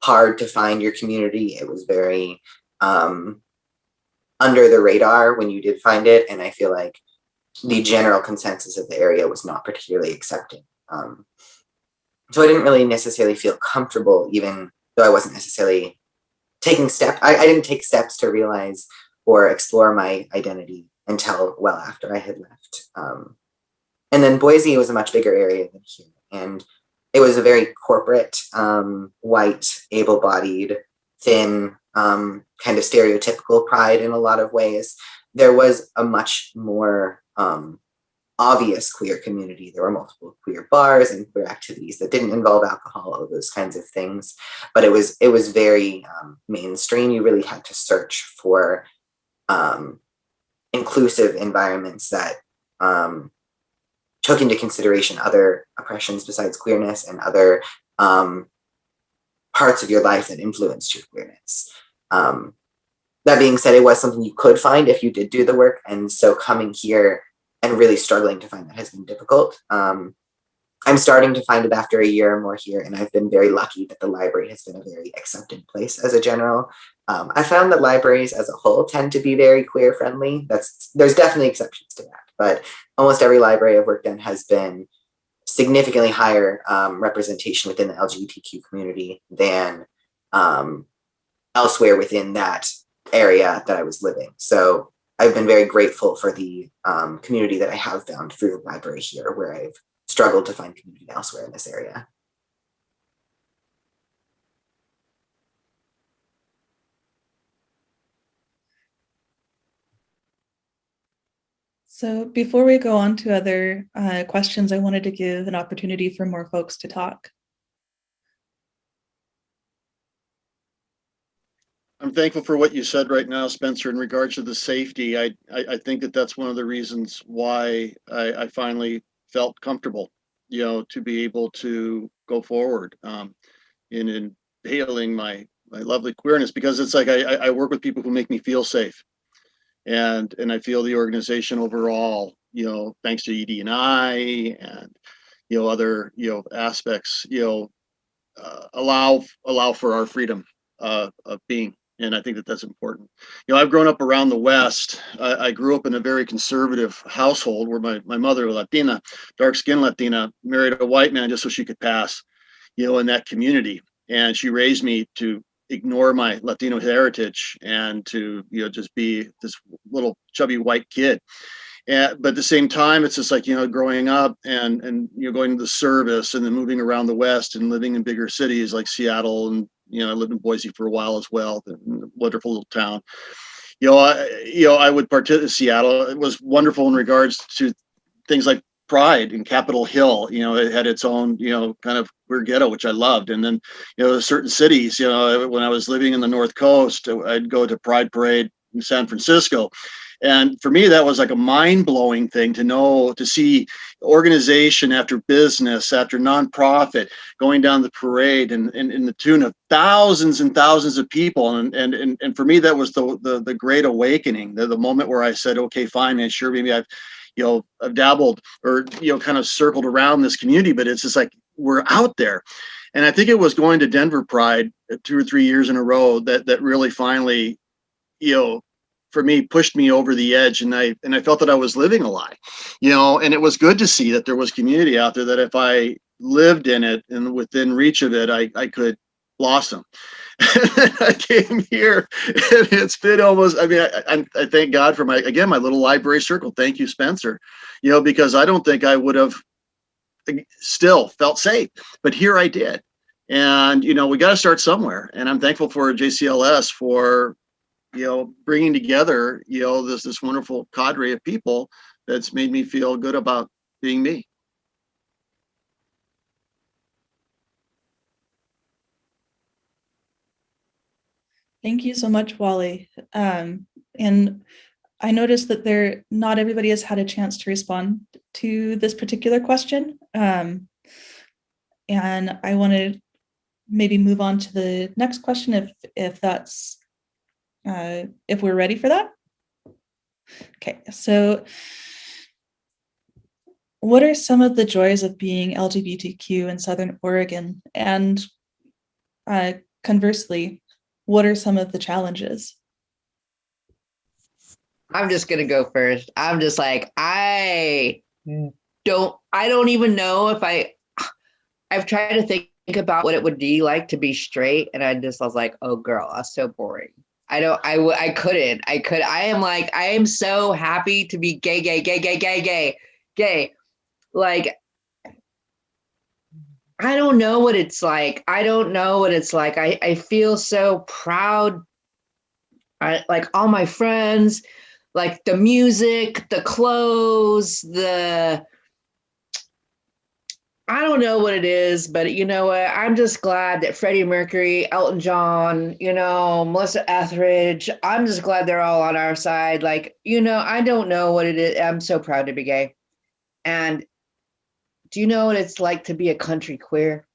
hard to find your community. It was very under the radar when you did find it, and I feel like the general consensus of the area was not particularly accepting. So I didn't really necessarily feel comfortable, even though I wasn't necessarily taking steps. I didn't take steps to realize or explore my identity until well after I had left. And then Boise was a much bigger area than here. And it was a very corporate, white, able-bodied, thin, kind of stereotypical pride in a lot of ways. There was a much more obvious queer community. There were multiple queer bars and queer activities that didn't involve alcohol, all those kinds of things. But it was very mainstream. You really had to search for inclusive environments that took into consideration other oppressions besides queerness and other parts of your life that influenced your queerness. That being said, it was something you could find if you did do the work. And so coming here and really struggling to find that has been difficult. I'm starting to find it after a year or more here, and I've been very lucky that the library has been a very accepting place as a general. I found that libraries as a whole tend to be very queer friendly. There's definitely exceptions to that, but almost every library I've worked in has been significantly higher representation within the LGBTQ community than elsewhere within that area that I was living. So I've been very grateful for the community that I have found through the library here, where I've struggled to find community elsewhere in this area. So before we go on to other questions, I wanted to give an opportunity for more folks to talk. I'm thankful for what you said right now, Spencer, in regards to the safety. I think that that's one of the reasons why I finally felt comfortable, to be able to go forward in inhaling my lovely queerness, because it's like I work with people who make me feel safe. And I feel the organization overall, thanks to ED&I and other aspects, allow for our freedom of being. And I think that that's important. I've grown up around the West. I grew up in a very conservative household where my mother, Latina, dark-skinned Latina, married a white man just so she could pass, in that community. And she raised me to ignore my Latino heritage and to, just be this little chubby white kid. But at the same time, it's just like, growing up and going to the service and then moving around the West and living in bigger cities like Seattle. And, I lived in Boise for a while as well, a wonderful little town. I would participate in Seattle. It was wonderful in regards to things like Pride in Capitol Hill. It had its own, kind of queer ghetto, which I loved. And then, certain cities, when I was living in the North Coast, I'd go to Pride Parade in San Francisco. And for me, that was like a mind-blowing thing to see organization after business, after nonprofit, going down the parade and in the tune of thousands and thousands of people. And for me, that was the great awakening, the moment where I said, okay, fine, man, sure, maybe I've dabbled or, kind of circled around this community, but it's just like, we're out there. And I think it was going to Denver Pride 2 or 3 years in a row that really finally, for me, pushed me over the edge, and I felt that I was living a lie, and it was good to see that there was community out there, that if I lived in it and within reach of it, I could blossom. I came here and it's been almost, I thank God for my little library circle. Thank you, Spencer, because I don't think I would have still felt safe, but here I did. And, we got to start somewhere. And I'm thankful for JCLS for, bringing together, this wonderful cadre of people that's made me feel good about being me. Thank you so much, Wally. And I noticed that not everybody has had a chance to respond to this particular question. And I want to maybe move on to the next question if that's if we're ready for that. Okay, so what are some of the joys of being LGBTQ in Southern Oregon? And conversely, what are some of the challenges? I'm just gonna go first. I'm just like, I don't even know if I've tried to think about what it would be like to be straight, and I was like, oh girl, that's so boring. I am so happy to be gay. Like, I don't know what it's like. I feel so proud. Like all my friends, like the music, the clothes, I don't know what it is, but you know what? I'm just glad that Freddie Mercury, Elton John, Melissa Etheridge, I'm just glad they're all on our side. Like, I don't know what it is. I'm so proud to be gay. And do you know what it's like to be a country queer?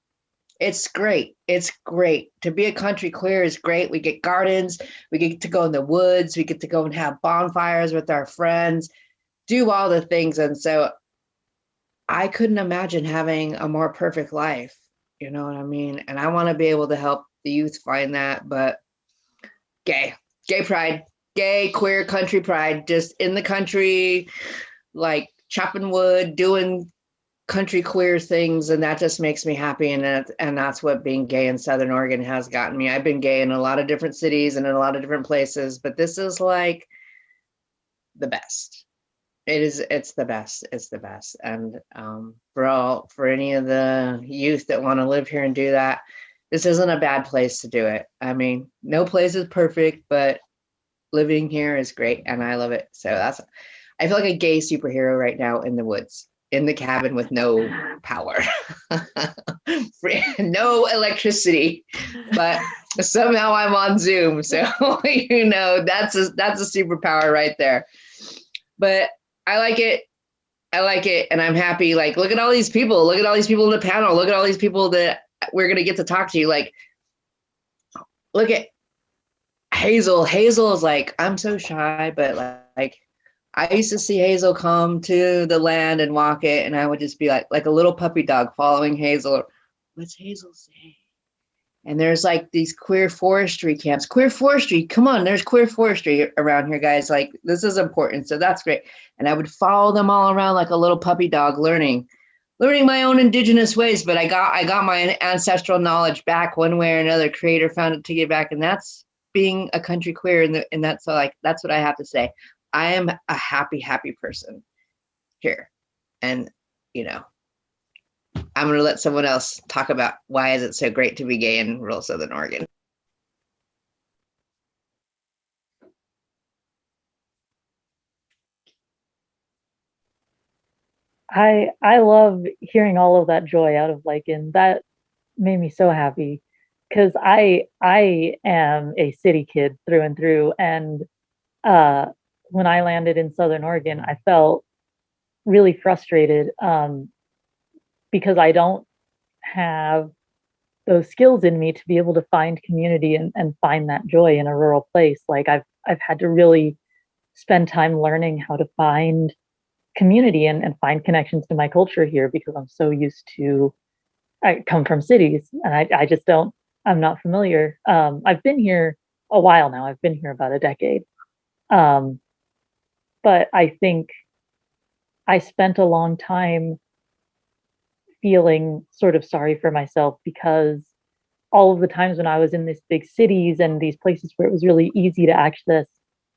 It's great. It's great. To be a country queer is great. We get gardens. We get to go in the woods. We get to go and have bonfires with our friends, do all the things. And so I couldn't imagine having a more perfect life. You know what I mean? And I want to be able to help the youth find that. But gay pride, gay, queer country pride, just in the country, like chopping wood, doing country queer things, and that just makes me happy. And that's what being gay in Southern Oregon has gotten me. I've been gay in a lot of different cities and in a lot of different places, but this is like the best. It's the best. And for any of the youth that want to live here and do that, this isn't a bad place to do it. I mean, no place is perfect, but living here is great and I love it. So I feel like a gay superhero right now in the woods, in the cabin with no power, no electricity, but somehow I'm on Zoom. So, that's a superpower right there. But I like it. And I'm happy. Like, look at all these people in the panel. Look at all these people that we're going to get to talk to. Like, look at Hazel. Hazel is like, I'm so shy, but like, I used to see Hazel come to the land and walk it, and I would just be like a little puppy dog following Hazel. What's Hazel say? And there's like these queer forestry camps. Queer forestry, come on, there's queer forestry around here, guys. Like, this is important, so that's great. And I would follow them all around like a little puppy dog, learning my own indigenous ways. But I got my ancestral knowledge back one way or another. Creator found it to give back, and that's being a country queer. And that's so, like, that's what I have to say. I am a happy person here. And, I'm going to let someone else talk about why is it so great to be gay in rural Southern Oregon. I love hearing all of that joy out of Lycan. That made me so happy because I am a city kid through and through. And when I landed in Southern Oregon, I felt really frustrated because I don't have those skills in me to be able to find community and find that joy in a rural place. Like I've had to really spend time learning how to find community and find connections to my culture here because I'm so used to, I come from cities and I just don't, I'm not familiar. I've been here a while now. I've been here about a decade. But I think I spent a long time feeling sort of sorry for myself because all of the times when I was in these big cities and these places where it was really easy to access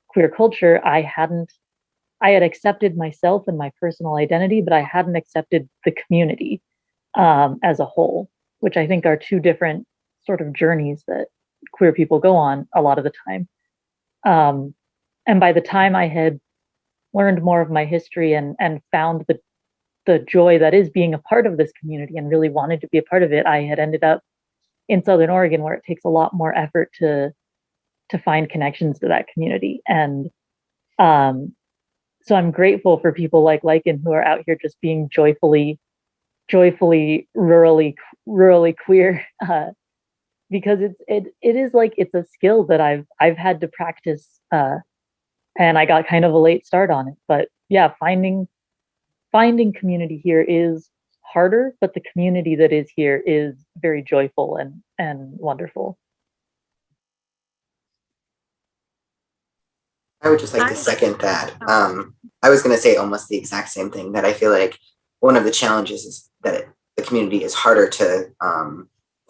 queer culture, I had accepted myself and my personal identity, but I hadn't accepted the community as a whole, which I think are two different sort of journeys that queer people go on a lot of the time. And by the time I had learned more of my history and found the joy that is being a part of this community and really wanted to be a part of it, I had ended up in Southern Oregon, where it takes a lot more effort to find connections to that community. And so I'm grateful for people like Lycan who are out here just being joyfully rurally queer, because it is like, it's a skill that I've had to practice, and I got kind of a late start on it. But yeah, finding community here is harder, but the community that is here is very joyful and wonderful. I would just like to second that. I was going to say almost the exact same thing, that I feel like one of the challenges is that the community is harder to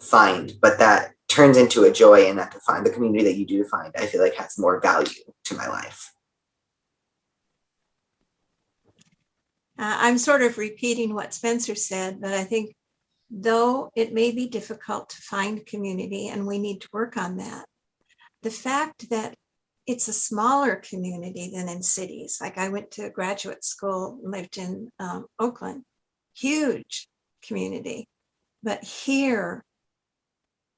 find, but that turns into a joy, and that to find the community that you do find, I feel like has more value to my life. I'm sort of repeating what Spencer said, but I think though it may be difficult to find community, and we need to work on that, the fact that it's a smaller community than in cities. Like, I went to graduate school, lived in Oakland, huge community. But here,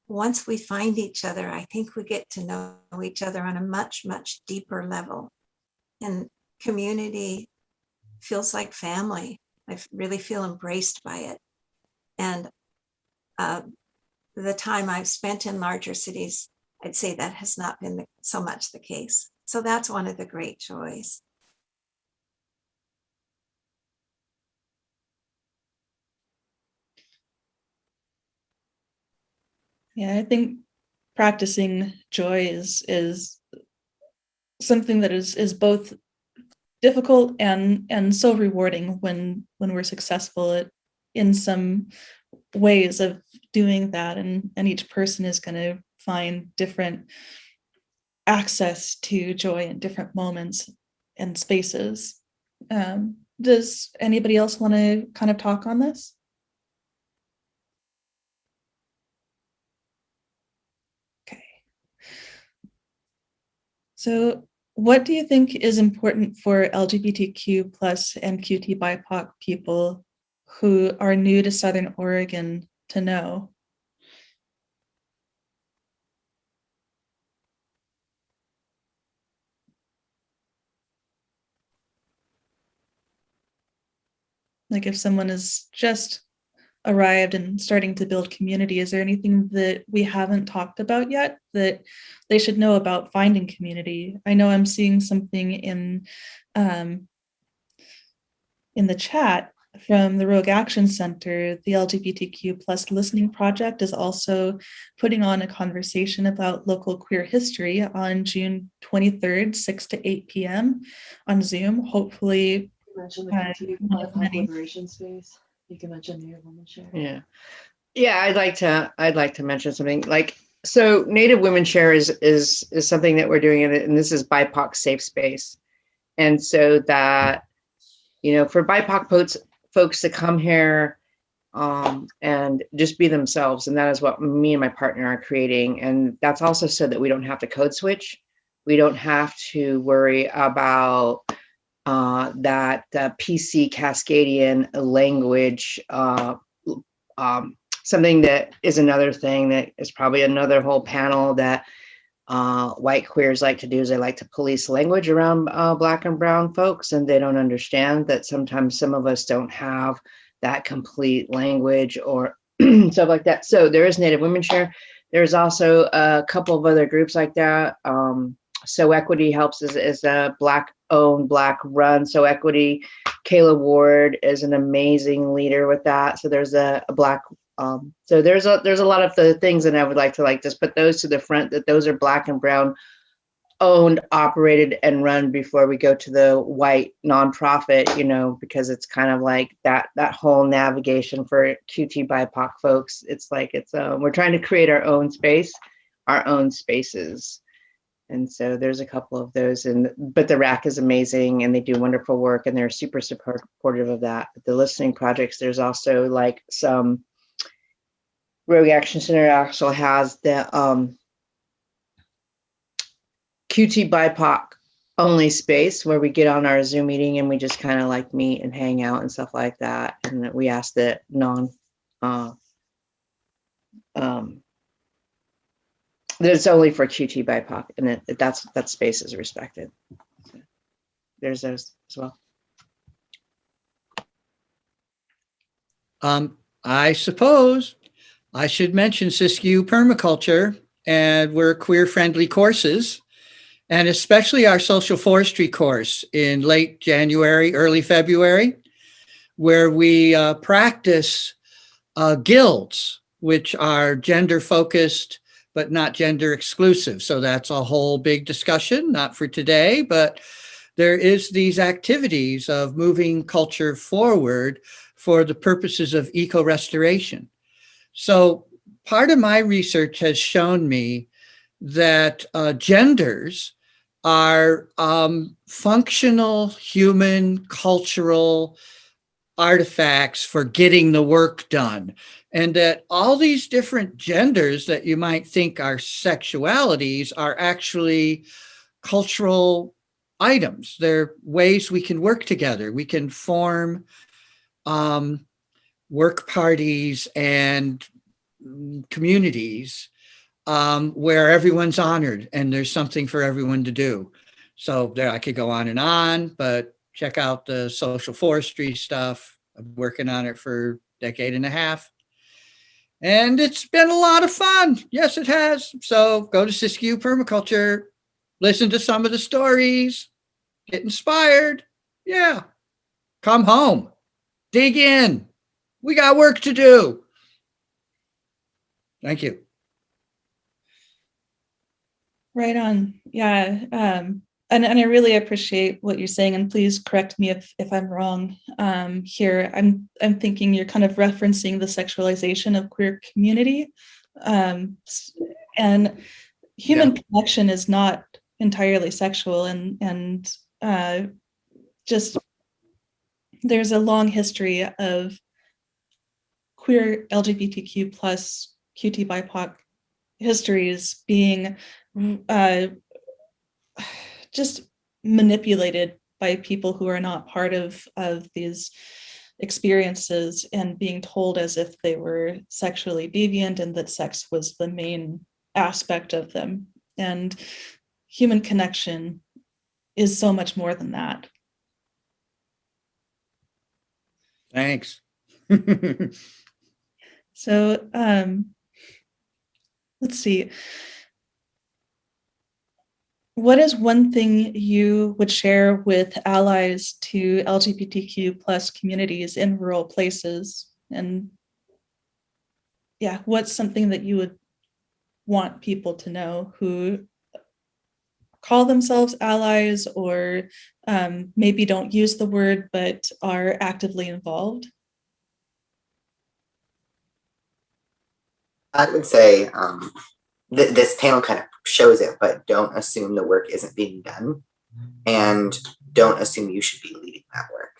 once we find each other, I think we get to know each other on a much, much deeper level. And community feels like family. I really feel embraced by it. And the time I've spent in larger cities, I'd say that has not been so much the case. So that's one of the great joys. Yeah, I think practicing joy is something that is both difficult and so rewarding when we're successful in some ways of doing that, and each person is going to find different access to joy in different moments and spaces. Does anybody else want to kind of talk on this? Okay. So what do you think is important for LGBTQ plus and QT/BIPOC people who are new to Southern Oregon to know? Like, if someone has just arrived and starting to build community, is there anything that we haven't talked about yet that they should know about finding community? I know I'm seeing something in the chat from the Rogue Action Center. The LGBTQ plus listening project is also putting on a conversation about local queer history on June 23rd, 6 to 8 p.m. on Zoom. Hopefully, you mentioned the QT liberation space. You can mention Native Women Share. Yeah. I'd like to mention something. Like, so Native Women Share is something that we're doing, and this is BIPOC safe space. And so that, for BIPOC folks to come here and just be themselves. And that is what me and my partner are creating. And that's also so that we don't have to code switch. We don't have to worry about that PC Cascadian language, something that is another thing that is probably another whole panel that white queers like to do, is they like to police language around Black and brown folks, and they don't understand that sometimes some of us don't have that complete language or stuff like that. So there is Native Women Share. There's also a couple of other groups like that. So Equity helps is a Black owned, Black run. So Equity, Kayla Ward is an amazing leader with that. So there's a Black, so there's a lot of the things, and I would like to just put those to the front, that those are Black and brown owned, operated, and run before we go to the white nonprofit, because it's kind of like that whole navigation for QT/BIPOC folks. It's like, we're trying to create our own space, our own spaces. And so there's a couple of those, but the RAC is amazing, and they do wonderful work, and they're super supportive of that. But the listening projects, there's also like some Rogue Action Center actually has the QT/BIPOC only space where we get on our Zoom meeting and we just kind of like meet and hang out and stuff like that. And we ask that There's only for QT BIPOC, and that space is respected. So there's those as well. I suppose I should mention Siskiyou Permaculture, and we're queer-friendly courses, and especially our social forestry course in late January, early February, where we practice guilds, which are gender-focused but not gender exclusive. So that's a whole big discussion, not for today, but there is these activities of moving culture forward for the purposes of eco-restoration. So part of my research has shown me that genders are functional human cultural artifacts for getting the work done. And that all these different genders that you might think are sexualities are actually cultural items. They're ways we can work together. We can form work parties and communities where everyone's honored and there's something for everyone to do. So there, I could go on, but check out the social forestry stuff. I'm working on it for a decade and a half. And it's been a lot of fun. Yes, it has. So go to Siskiyou Permaculture, listen to some of the stories, get inspired. Yeah. Come home. Dig in. We got work to do. Thank you. Right on. Yeah. And I really appreciate what you're saying, and please correct me if I'm wrong here. I'm thinking you're kind of referencing the sexualization of queer community, and human connection is not entirely sexual, and just there's a long history of queer LGBTQ plus QT BIPOC histories being just manipulated by people who are not part of these experiences, and being told as if they were sexually deviant and that sex was the main aspect of them. And human connection is so much more than that. Thanks. So let's see. What is one thing you would share with allies to LGBTQ plus communities in rural places? And yeah, what's something that you would want people to know who call themselves allies, or maybe don't use the word but are actively involved? I would say this panel kind of shows it, but don't assume the work isn't being done, and don't assume you should be leading that work.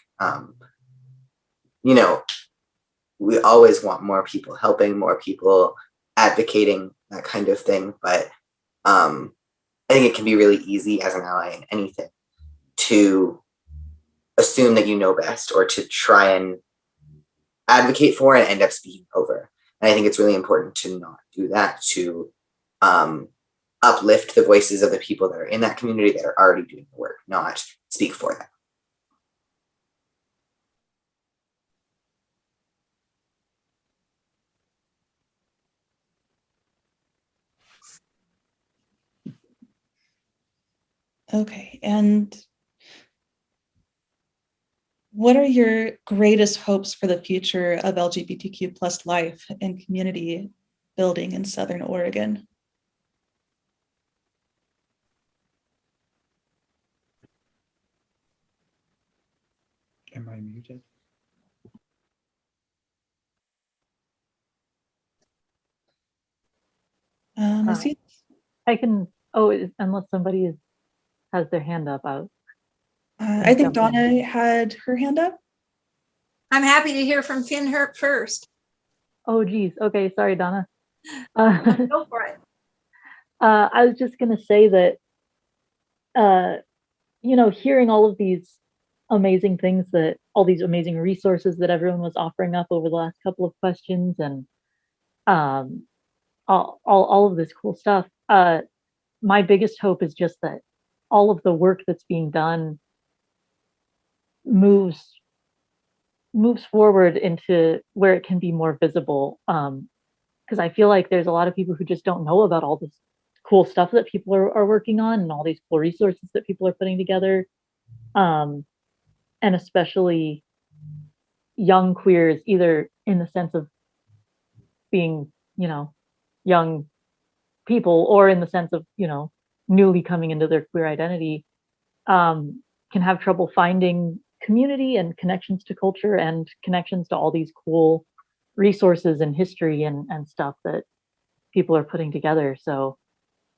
You know, we always want more people helping, more people advocating, that kind of thing. But I think it can be really easy as an ally in anything to assume that you know best, or to try and advocate for and end up speaking over. And I think it's really important to not do that, to uplift the voices of the people that are in that community that are already doing the work, not speak for them. Okay, and what are your greatest hopes for the future of LGBTQ plus life and community building in Southern Oregon? Am I muted? I see. I can, unless somebody has their hand up out. I think Donna had her hand up. I'm happy to hear from Finn Hurt first. Oh, geez. Okay. Sorry, Donna. Go for it. I was just going to say that, hearing all of these amazing things, that all these amazing resources that everyone was offering up over the last couple of questions, and all of this cool stuff. My biggest hope is just that all of the work that's being done moves forward into where it can be more visible. Because I feel like there's a lot of people who just don't know about all this cool stuff that people are working on and all these cool resources that people are putting together. And especially young queers, either in the sense of being, young people, or in the sense of, newly coming into their queer identity, can have trouble finding community and connections to culture and connections to all these cool resources and history and stuff that people are putting together. So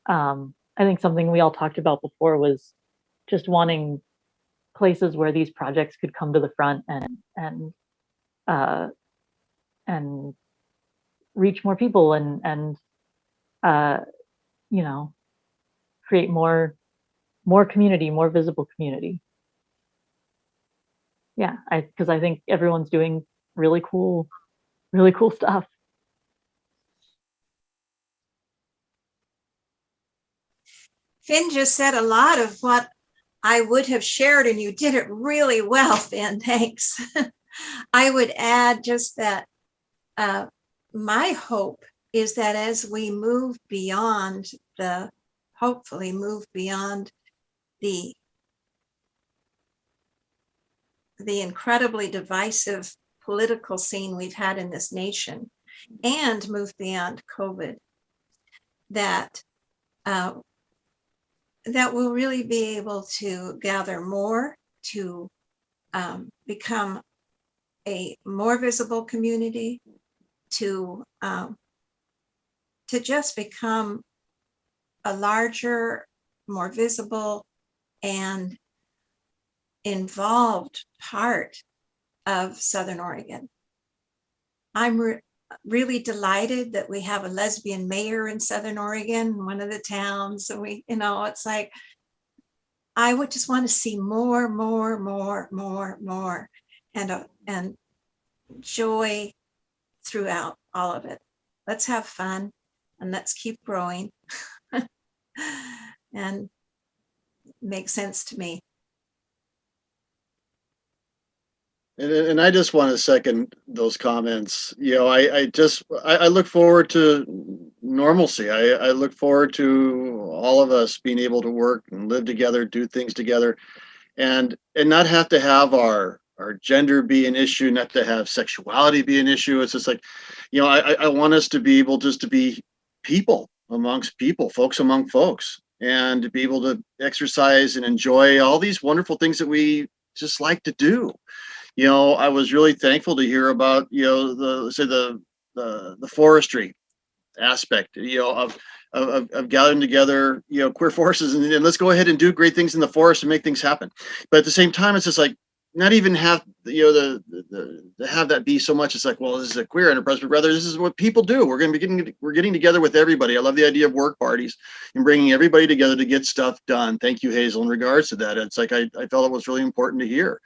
I think something we all talked about before was just wanting places where these projects could come to the front and reach more people and create more community, more visible community. Yeah, because I think everyone's doing really cool stuff. Finn just said a lot of what I would have shared, and you did it really well, Finn. Thanks. I would add just that my hope is that as we hopefully move beyond the incredibly divisive political scene we've had in this nation, and move beyond COVID, that we'll really be able to gather more to become a more visible community, to just become a larger, more visible and involved part of Southern Oregon. I'm really delighted that we have a lesbian mayor in Southern Oregon, one of the towns. So it's like, I would just want to see more, and joy throughout all of it. Let's have fun and let's keep growing. And makes sense to me. And I just want to second those comments. I look forward to normalcy. I look forward to all of us being able to work and live together, do things together, and not have to have our gender be an issue, not to have sexuality be an issue. It's just like, I want us to be able just to be people amongst people, folks among folks, and to be able to exercise and enjoy all these wonderful things that we just like to do. I was really thankful to hear about, the forestry aspect, of gathering together, queer forces and let's go ahead and do great things in the forest and make things happen. But at the same time, it's just like, not even have, to have that be so much. It's like, well, this is a queer enterprise, but rather this is what people do. We're getting together with everybody. I love the idea of work parties and bringing everybody together to get stuff done. Thank you, Hazel, in regards to that. It's like, I felt it was really important to hear,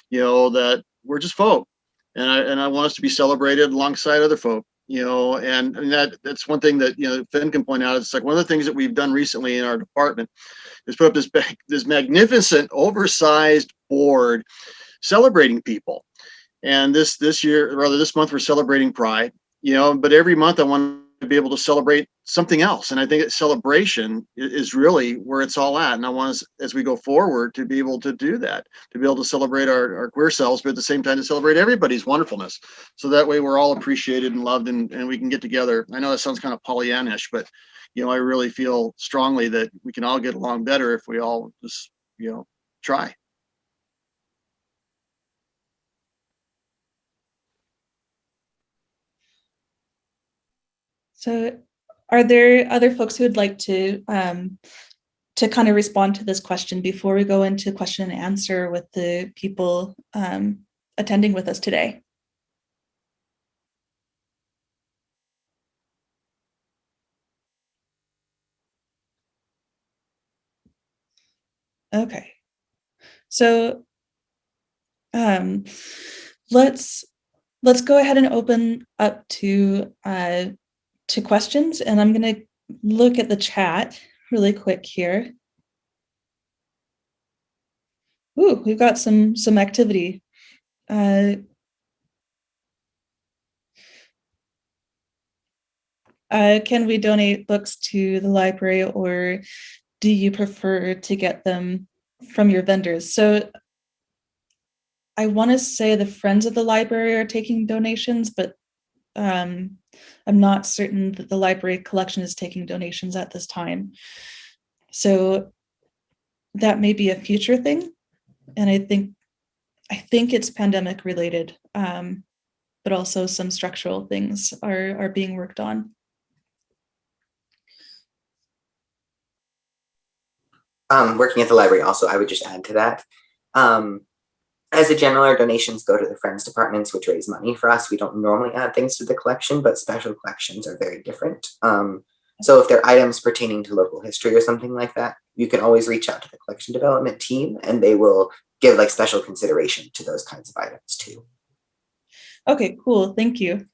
that we're just folk, and I want us to be celebrated alongside other folk, and that's one thing that, Finn can point out. It's like one of the things that we've done recently in our department is put up this magnificent, oversized board celebrating people. And this month, we're celebrating Pride, but every month I want to be able to celebrate something else. And I think that celebration is really where it's all at. And I want us, as we go forward, to be able to do that, to be able to celebrate our queer selves, but at the same time to celebrate everybody's wonderfulness. So that way we're all appreciated and loved, and we can get together. I know that sounds kind of Pollyannish, but I really feel strongly that we can all get along better if we all just, try. So are there other folks who would like to kind of respond to this question before we go into question and answer with the people attending with us today? Okay. So let's go ahead and open up to to questions, and I'm going to look at the chat really quick here. Ooh, we've got some activity. Can we donate books to the library, or do you prefer to get them from your vendors? So I want to say the Friends of the Library are taking donations, but I'm not certain that the library collection is taking donations at this time. So that may be a future thing. And I think it's pandemic related, but also some structural things are being worked on. Working at the library also, I would just add to that. As a general, our donations go to the Friends departments, which raise money for us. We don't normally add things to the collection, but special collections are very different. So if they're items pertaining to local history or something like that, you can always reach out to the collection development team and they will give like special consideration to those kinds of items too. Okay, cool. Thank you.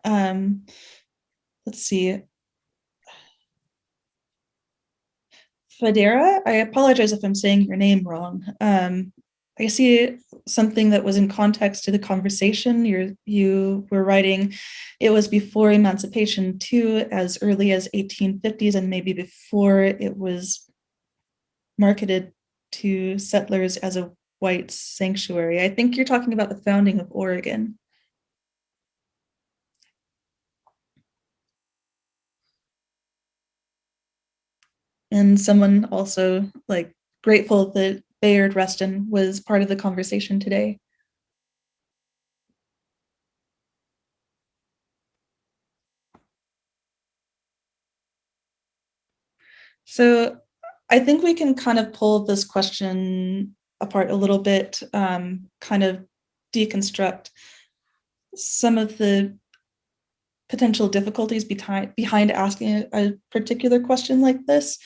Let's see. Federa, I apologize if I'm saying your name wrong. I see something that was in context to the conversation. You were writing, it was before emancipation too, as early as 1850s, and maybe before it was marketed to settlers as a white sanctuary. I think you're talking about the founding of Oregon. And someone also like grateful that Bayard Rustin was part of the conversation today. So I think we can kind of pull this question apart a little bit, kind of deconstruct some of the potential difficulties behind asking a particular question like this.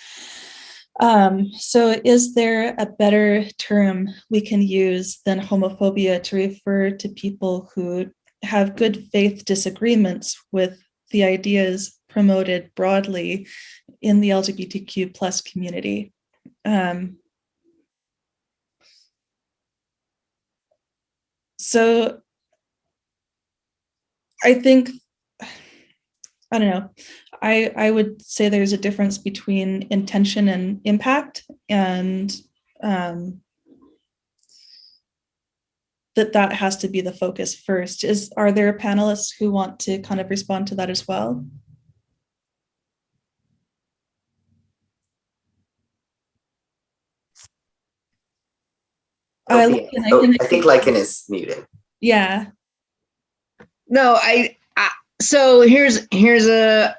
So is there a better term we can use than homophobia to refer to people who have good faith disagreements with the ideas promoted broadly in the LGBTQ plus community? So I think, I don't know, I would say there's a difference between intention and impact, and that has to be the focus first. Are there panelists who want to kind of respond to that as well? I think Lycan is muted. Yeah. No, so here's a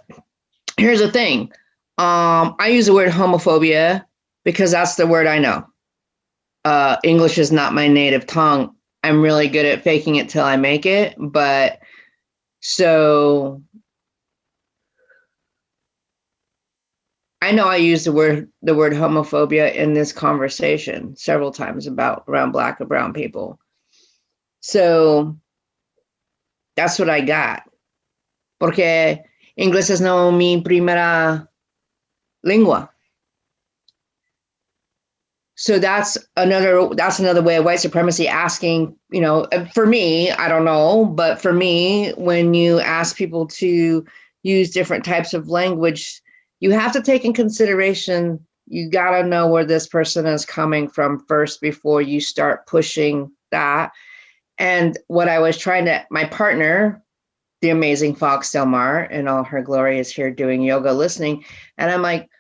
thing. I use the word homophobia because that's the word I know. English is not my native tongue. I'm really good at faking it till I make it, but so I know I used the word homophobia in this conversation several times around Black and brown people. So that's what I got. Porque inglés es no mi primera lengua. So that's another way of white supremacy asking, for me, I don't know, but for me, when you ask people to use different types of language, you have to take in consideration, you got to know where this person is coming from first before you start pushing that. And what I was my partner, the amazing Fox Delmar in all her glory, is here doing yoga listening. And I'm like,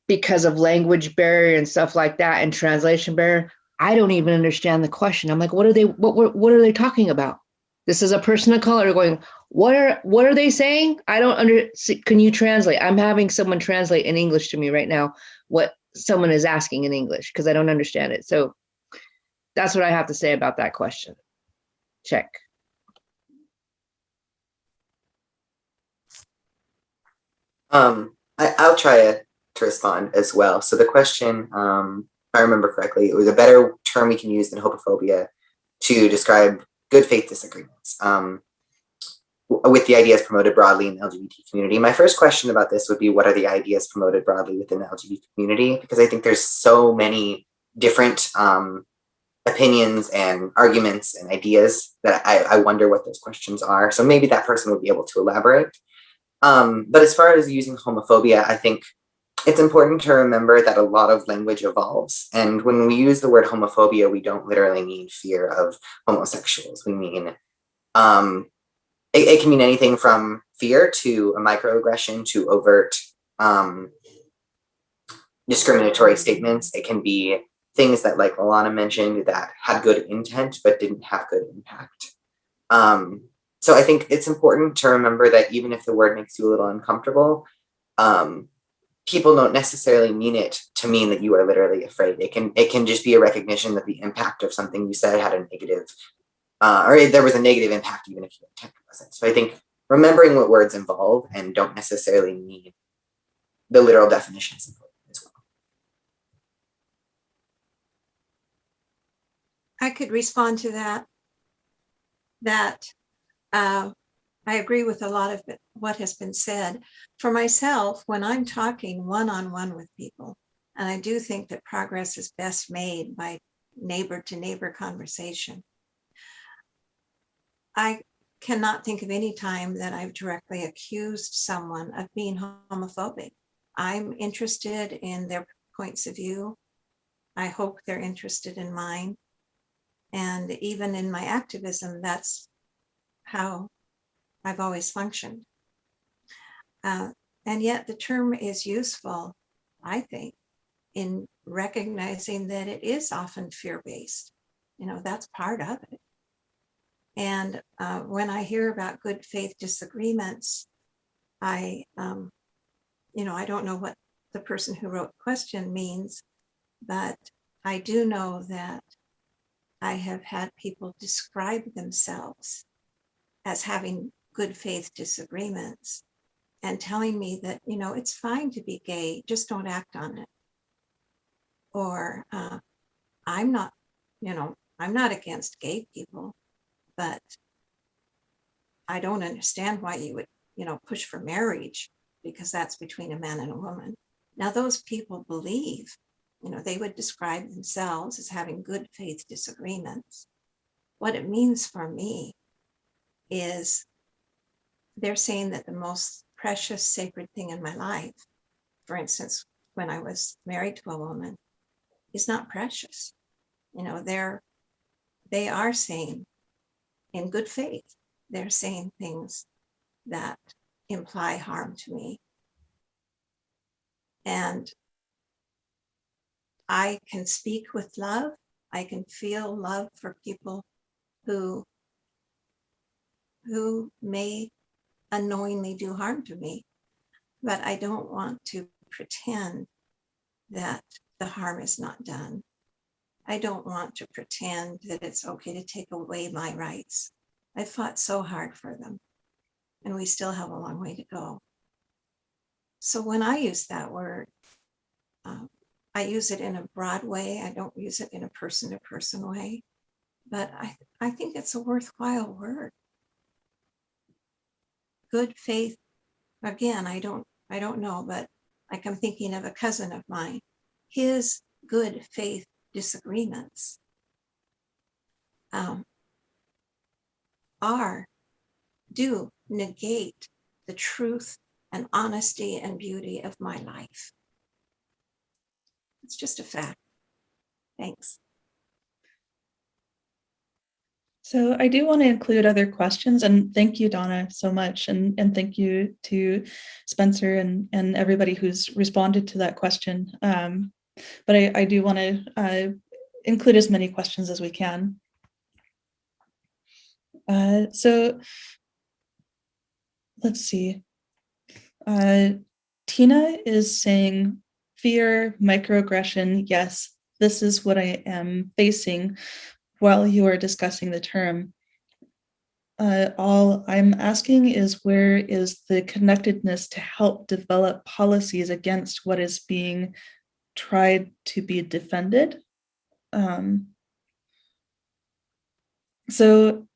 because of language barrier and stuff like that and translation barrier, I don't even understand the question. I'm like, what are they talking about? This is a person of color going, what are they saying? I don't understand. Can you translate? I'm having someone translate in English to me right now what someone is asking in English because I don't understand it. So that's what I have to say about that question. Check. I'll try to respond as well. So the question, if I remember correctly, it was a better term we can use than homophobia to describe good faith disagreements. with the ideas promoted broadly in the LGBT community. My first question about this would be, what are the ideas promoted broadly within the LGBT community? Because I think there's so many different opinions and arguments and ideas that I wonder what those questions are. So maybe that person would be able to elaborate. But as far as using homophobia, I think it's important to remember that a lot of language evolves. And when we use the word homophobia, we don't literally mean fear of homosexuals. We mean, it can mean anything from fear to a microaggression to overt discriminatory statements. It can be things that, like Alana mentioned, that had good intent but didn't have good impact. So I think it's important to remember that even if the word makes you a little uncomfortable, people don't necessarily mean it to mean that you are literally afraid. It can just be a recognition that the impact of something you said had a negative, or there was a negative impact even if your intent wasn't. So I think remembering what words involve and don't necessarily mean the literal definitions as well. I could respond to that. I agree with a lot of what has been said. For myself, when I'm talking one-on-one with people, and I do think that progress is best made by neighbor-to-neighbor conversation, I cannot think of any time that I've directly accused someone of being homophobic. I'm interested in their points of view. I hope they're interested in mine. And even in my activism, that's how I've always functioned. And yet the term is useful, I think, in recognizing that it is often fear-based. That's part of it. And when I hear about good faith disagreements, I don't know what the person who wrote the question means, but I do know that I have had people describe themselves as having good faith disagreements and telling me that, it's fine to be gay, just don't act on it. Or I'm not against gay people, but I don't understand why you would, push for marriage, because that's between a man and a woman. Now, those people believe, they would describe themselves as having good faith disagreements. What it means for me is they're saying that the most precious, sacred thing in my life, for instance, when I was married to a woman, is not precious. They are saying, in good faith, they're saying things that imply harm to me. And I can speak with love. I can feel love for people who may unknowingly do harm to me, but I don't want to pretend that the harm is not done. I don't want to pretend that it's okay to take away my rights. I fought so hard for them, and we still have a long way to go. So when I use that word, I use it in a broad way. I don't use it in a person-to-person way, but I think it's a worthwhile word. Good faith, again, I don't know, but like I'm thinking of a cousin of mine, his good faith disagreements do negate the truth and honesty and beauty of my life. It's just a fact. Thanks. So I do want to include other questions, and thank you, Donna, so much. And thank you to Spencer and everybody who's responded to that question. But I do want to include as many questions as we can. So let's see. Tina is saying, fear, microaggression, yes, this is what I am facing while you are discussing the term. All I'm asking is, where is the connectedness to help develop policies against what is being tried to be defended? So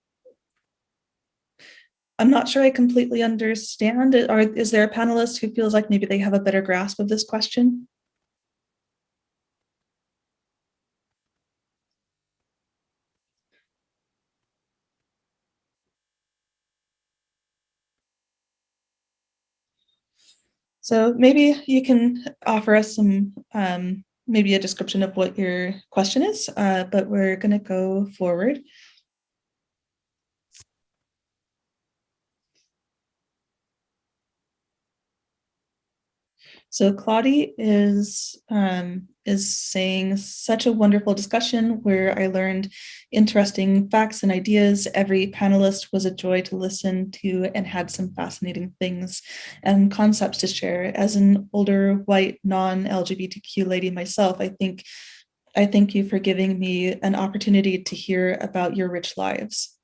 I'm not sure I completely understand it. Or is there a panelist who feels like maybe they have a better grasp of this question? So maybe you can offer us some, maybe a description of what your question is, but we're going to go forward. So Claudie is saying such a wonderful discussion where I learned interesting facts and ideas. Every panelist was a joy to listen to and had some fascinating things and concepts to share. As an older white non-LGBTQ lady myself, I thank you for giving me an opportunity to hear about your rich lives.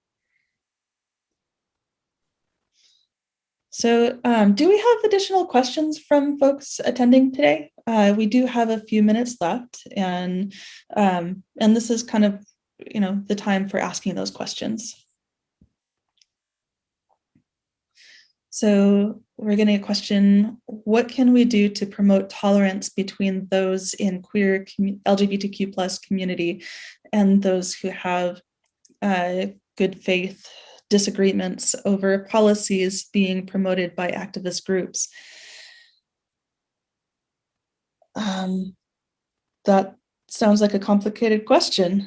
So do we have additional questions from folks attending today? We do have a few minutes left, and this is kind of, the time for asking those questions. So we're getting a question, what can we do to promote tolerance between those in queer LGBTQ plus community and those who have good faith disagreements over policies being promoted by activist groups? That sounds like a complicated question.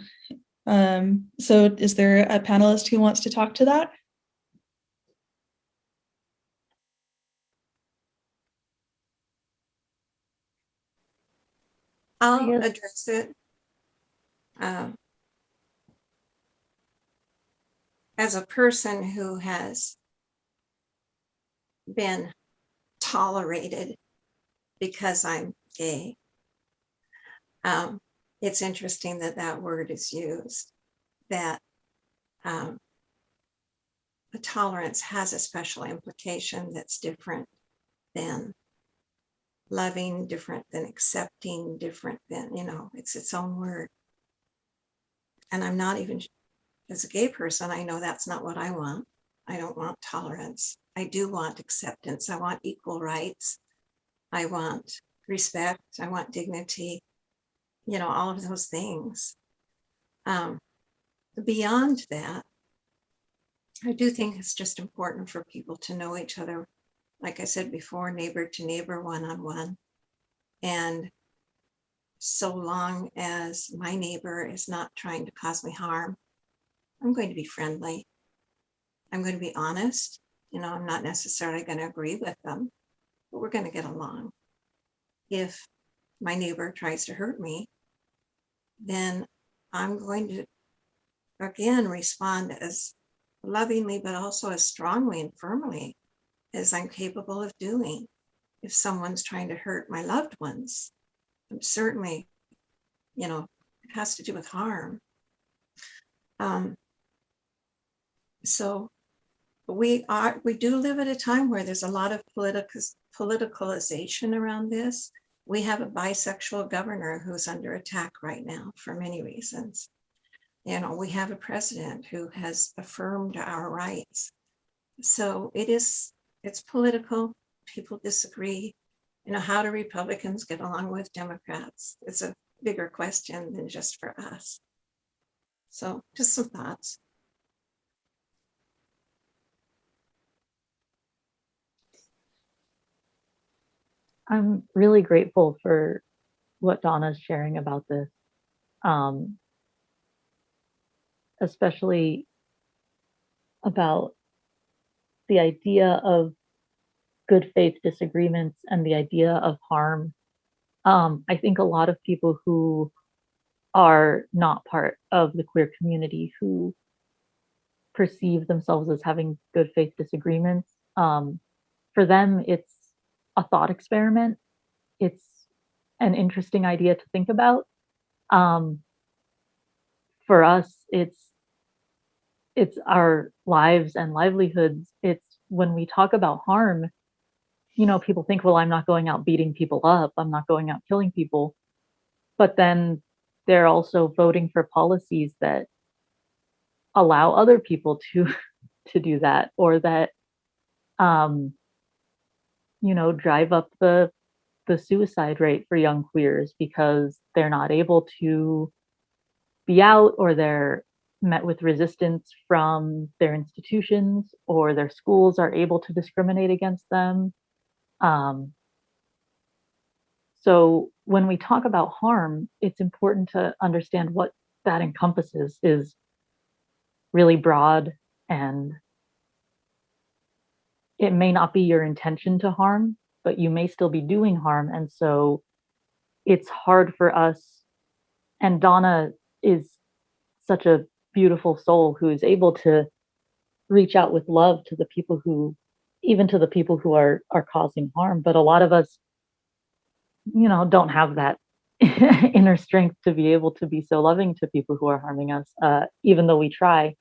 So is there a panelist who wants to talk to that? I'll address it. As a person who has been tolerated because I'm gay, it's interesting that that word is used, that a tolerance has a special implication that's different than loving, different than accepting, different than, it's its own word. And I'm not even, as a gay person, I know that's not what I want. I don't want tolerance. I do want acceptance. I want equal rights. I want respect. I want dignity, all of those things. Beyond that, I do think it's just important for people to know each other, like I said before, neighbor to neighbor, one-on-one. And so long as my neighbor is not trying to cause me harm, I'm going to be friendly. I'm going to be honest. I'm not necessarily going to agree with them, but we're going to get along. If my neighbor tries to hurt me, then I'm going to, again, respond as lovingly, but also as strongly and firmly as I'm capable of doing. If someone's trying to hurt my loved ones, I'm certainly, it has to do with harm. So we do live at a time where there's a lot of politicalization around this. We have a bisexual governor who's under attack right now for many reasons. We have a president who has affirmed our rights. So it's political. People disagree. How do Republicans get along with Democrats? It's a bigger question than just for us. So just some thoughts. I'm really grateful for what Donna's sharing about this, especially about the idea of good faith disagreements and the idea of harm. I think a lot of people who are not part of the queer community who perceive themselves as having good faith disagreements, for them, it's a thought experiment. It's an interesting idea to think about. For us, it's our lives and livelihoods. It's when we talk about harm, people think, well, I'm not going out beating people up. I'm not going out killing people. But then they're also voting for policies that allow other people to do that, or that drive up the suicide rate for young queers because they're not able to be out, or they're met with resistance from their institutions, or their schools are able to discriminate against them. So when we talk about harm, it's important to understand what that encompasses is really broad, and it may not be your intention to harm, but you may still be doing harm. And so it's hard for us. And Donna is such a beautiful soul who is able to reach out with love to the people who, even to the people who are causing harm. But a lot of us, don't have that inner strength to be able to be so loving to people who are harming us, even though we try.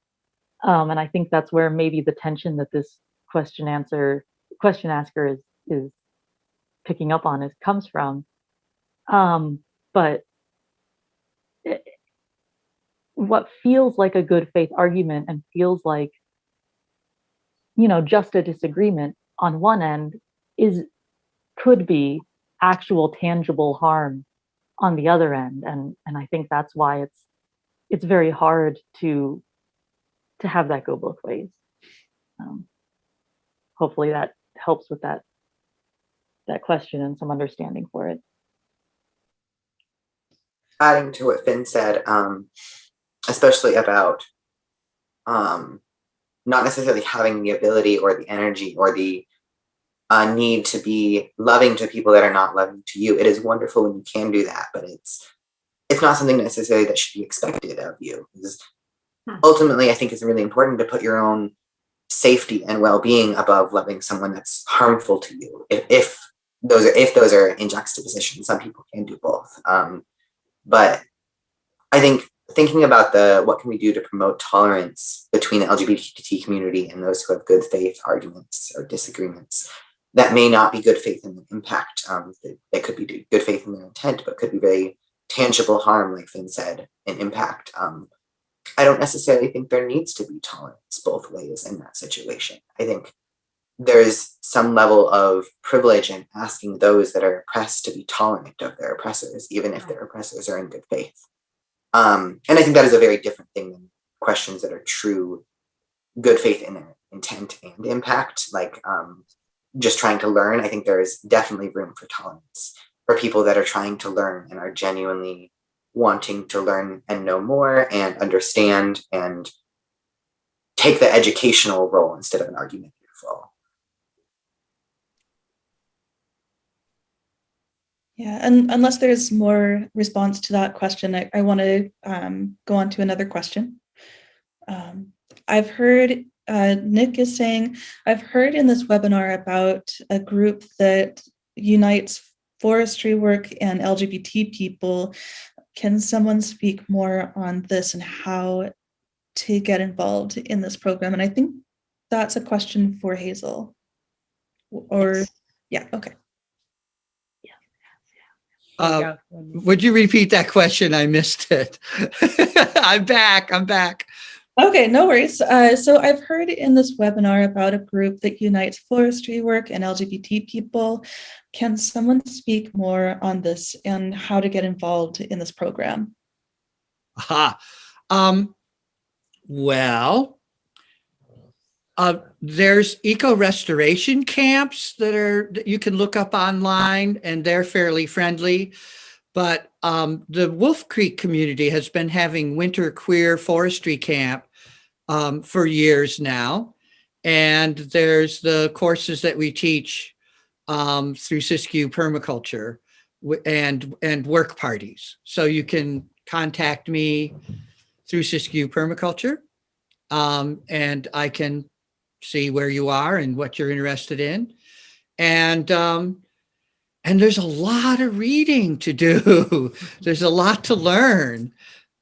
And I think that's where maybe the tension that this question asker is picking up on comes from. But what feels like a good faith argument and feels like, just a disagreement on one end could be actual tangible harm on the other end. And I think that's why it's very hard to have that go both ways. Hopefully that helps with that question and some understanding for it. Adding to what Finn said, especially about not necessarily having the ability or the energy or the need to be loving to people that are not loving to you. It is wonderful when you can do that, but it's not something necessarily that should be expected of you. Ultimately, I think it's really important to put your own safety and well-being above loving someone that's harmful to you. If those are in juxtaposition, some people can do both. But I think thinking about what can we do to promote tolerance between the LGBT community and those who have good faith arguments or disagreements that may not be good faith in the impact. That could be good faith in their intent, but could be very tangible harm, like Finn said, and impact. I don't necessarily think there needs to be tolerance both ways in that situation. I think there's some level of privilege in asking those that are oppressed to be tolerant of their oppressors, even if their oppressors are in good faith. And I think that is a very different thing than questions that are true good faith in their intent and impact, like just trying to learn. I think there is definitely room for tolerance for people that are trying to learn and are genuinely wanting to learn and know more and understand and take the educational role instead of an argumentative role. Yeah, and unless there's more response to that question, I want to go on to another question. I've heard, Nick is saying, I've heard in this webinar about a group that unites forestry work and LGBT people. Can someone speak more on this and how to get involved in this program? And I think that's a question for Hazel. Or, Yes. Yeah, okay. Would you repeat that question? I missed it. I'm back. Okay, no worries. So I've heard in this webinar about a group that unites forestry work and LGBT people. Can someone speak more on this and how to get involved in this program? Well, there's eco-restoration camps that you can look up online, and they're fairly friendly. But the Wolf Creek community has been having winter queer forestry camp for years now. And there's the courses that we teach through Siskiyou Permaculture and work parties. So you can contact me through Siskiyou Permaculture, and I can see where you are and what you're interested in. And there's a lot of reading to do. There's a lot to learn.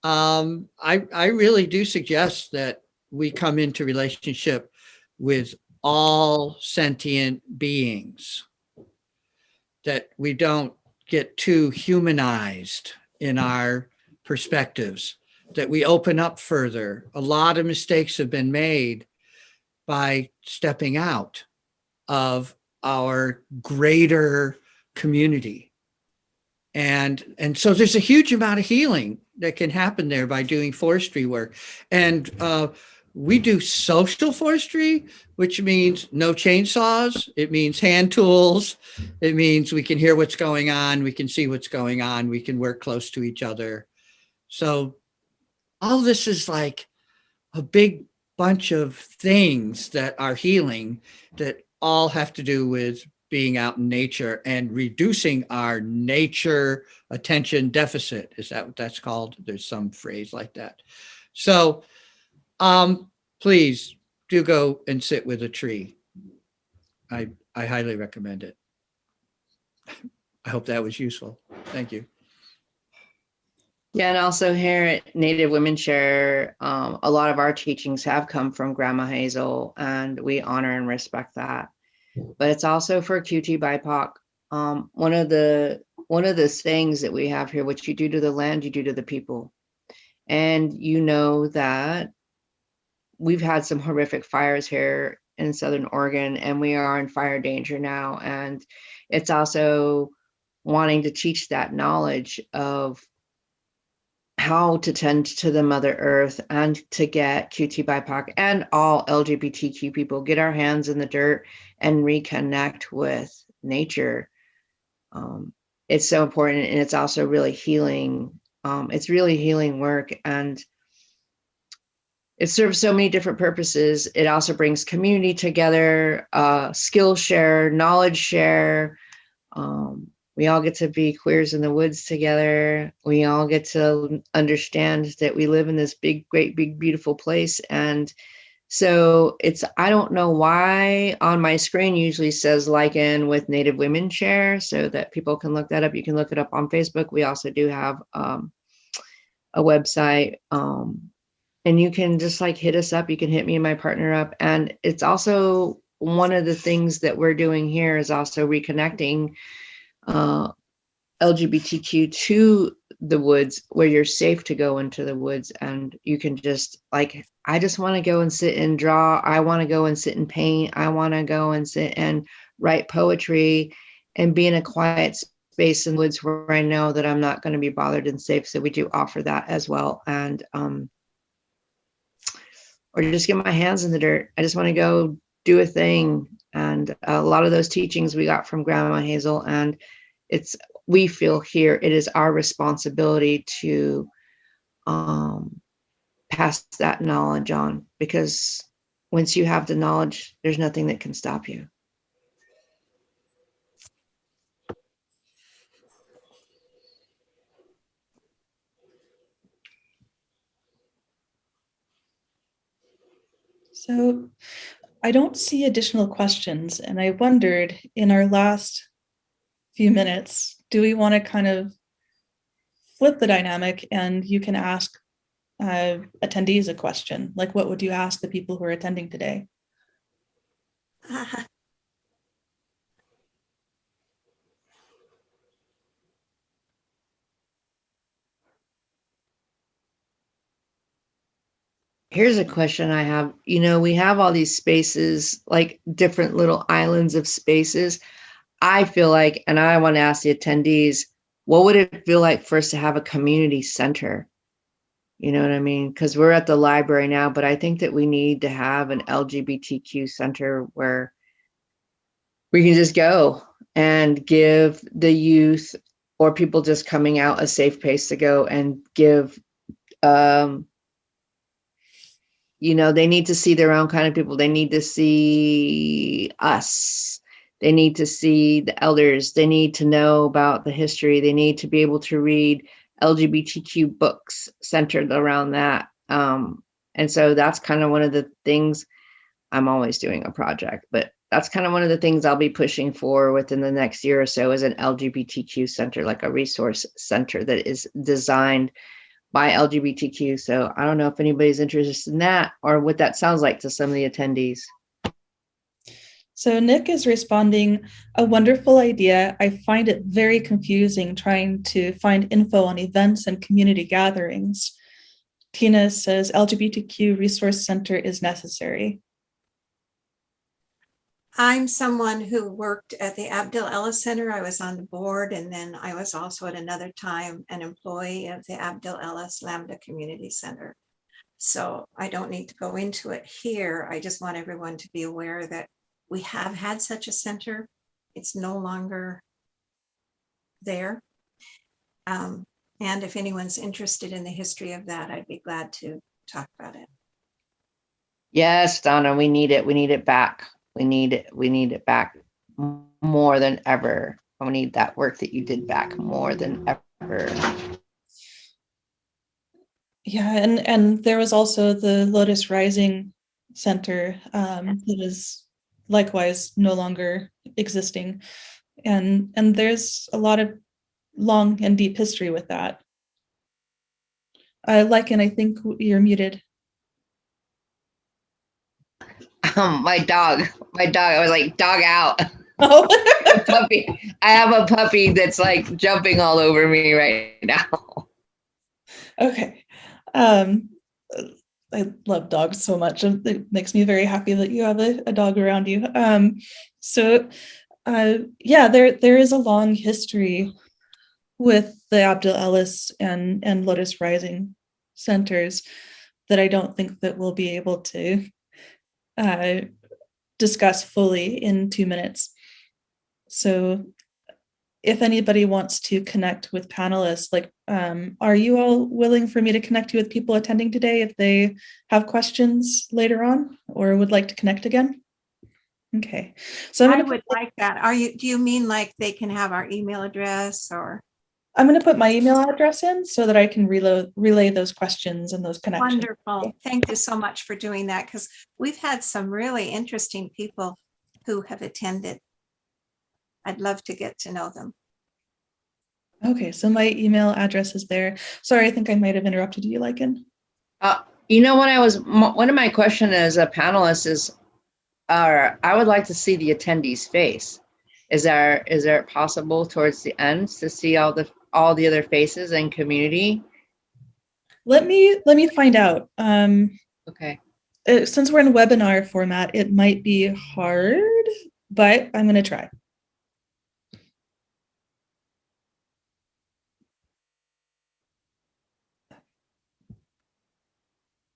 I really do suggest that we come into relationship with all sentient beings, that we don't get too humanized in our perspectives, that we open up further. A lot of mistakes have been made by stepping out of our greater community. And so there's a huge amount of healing that can happen there by doing forestry work. And we do social forestry, which means no chainsaws. It means hand tools. It means we can hear what's going on. We can see what's going on. We can work close to each other. So all this is like a big bunch of things that are healing that all have to do with being out in nature and reducing our nature attention deficit. Is that what that's called? There's some phrase like that. So please do go and sit with a tree. I highly recommend it. I hope that was useful. Thank you. Yeah, and also here at Native Women Share, a lot of our teachings have come from Grandma Hazel, and we honor and respect that. But it's also for QT BIPOC. One of the things that we have here, what you do to the land, you do to the people. And you know that we've had some horrific fires here in Southern Oregon, and we are in fire danger now. And it's also wanting to teach that knowledge of how to tend to the Mother Earth and to get QT BIPOC and all LGBTQ people, get our hands in the dirt and reconnect with nature. It's so important, and it's also really healing. It's really healing work, and it serves so many different purposes. It also brings community together, skill share, knowledge share. We all get to be queers in the woods together. We all get to understand that we live in this big, great, big, beautiful place. And so I don't know why on my screen usually says like in with Native Women Share, so that people can look that up. You can look it up on Facebook. We also do have a website. And you can just like hit us up. You can hit me and my partner up. And it's also one of the things that we're doing here is also reconnecting LGBTQ to the woods, where you're safe to go into the woods, and you can just like, I just want to go and sit and draw. I want to go and sit and paint. I want to go and sit and write poetry and be in a quiet space in the woods where I know that I'm not going to be bothered and safe. So we do offer that as well. And or just get my hands in the dirt. I just want to go do a thing. And a lot of those teachings we got from Grandma Hazel, and we feel here it is our responsibility to pass that knowledge on, because once you have the knowledge, there's nothing that can stop you. So I don't see additional questions, and I wondered in our last few minutes, do we want to kind of flip the dynamic and you can ask attendees a question? Like, what would you ask the people who are attending today? Here's a question I have. You know, we have all these spaces, like different little islands of spaces. I feel like, and I want to ask the attendees, what would it feel like for us to have a community center? You know what I mean? Because we're at the library now, but I think that we need to have an LGBTQ center where we can just go and give the youth or people just coming out a safe place to go and give, you know, they need to see their own kind of people. They need to see us. They need to see the elders. They need to know about the history. They need to be able to read LGBTQ books centered around that. And so that's kind of one of the things. I'm always doing a project, but that's kind of one of the things I'll be pushing for within the next year or so, is an LGBTQ center, like a resource center that is designed by LGBTQ. So I don't know if anybody's interested in that or what that sounds like to some of the attendees. So Nick is responding, a wonderful idea. I find it very confusing trying to find info on events and community gatherings. Tina says LGBTQ resource center is necessary. I'm someone who worked at the Abdel Ellis Center. I was on the board, and then I was also at another time an employee of the Abdel Ellis Lambda Community Center. So I don't need to go into it here. I just want everyone to be aware that we have had such a center. It's no longer there. And if anyone's interested in the history of that, I'd be glad to talk about it. Yes, Donna, we need it. We need it back. We need it. We need it back more than ever. We need that work that you did back more than ever. Yeah, and there was also the Lotus Rising Center that is likewise no longer existing, and there's a lot of long and deep history with that. Lycan, I think you're muted. My dog, I was like, dog out. Oh. Puppy. I have a puppy that's like jumping all over me right now. Okay. I love dogs so much. It makes me very happy that you have a dog around you. Yeah, there is a long history with the Abdel Ellis and Lotus Rising centers that I don't think that we'll be able to discuss fully in 2 minutes. So if anybody wants to connect with panelists, like, are you all willing for me to connect you with people attending today if they have questions later on or would like to connect again? Okay, so I would like that. Do you mean like they can have our email address, or? I'm going to put my email address in so that I can relay those questions and those connections. Wonderful. Thank you so much for doing that, because we've had some really interesting people who have attended. I'd love to get to know them. Okay, so my email address is there. Sorry, I think I might have interrupted you, Lycan. You know what one of my questions as a panelist is, I would like to see the attendees' face. Is there possible towards the end to see all the other faces and community? Let me find out. Okay. Since we're in webinar format, it might be hard, but I'm going to try.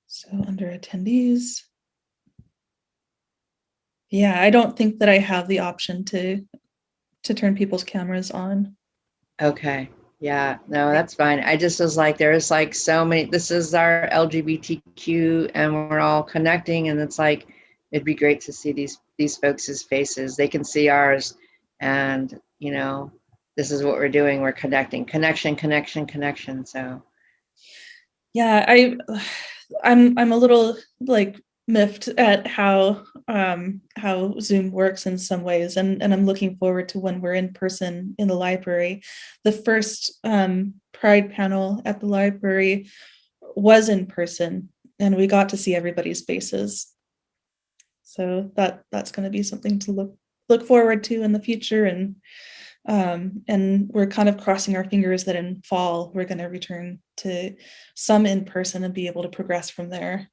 So under attendees. Yeah, I don't think that I have the option to turn people's cameras on. Okay. Yeah, no, that's fine. I just was like, there's like so many, this is our LGBTQ and we're all connecting, and it's like, it'd be great to see these folks' faces. They can see ours, and you know, this is what we're doing. We're connecting, connection. So Yeah, I'm a little like miffed at how Zoom works in some ways, and I'm looking forward to when we're in person in the library. The first Pride panel at the library was in person, and we got to see everybody's faces. So that's going to be something to look forward to in the future, and we're kind of crossing our fingers that in fall we're going to return to some in person and be able to progress from there.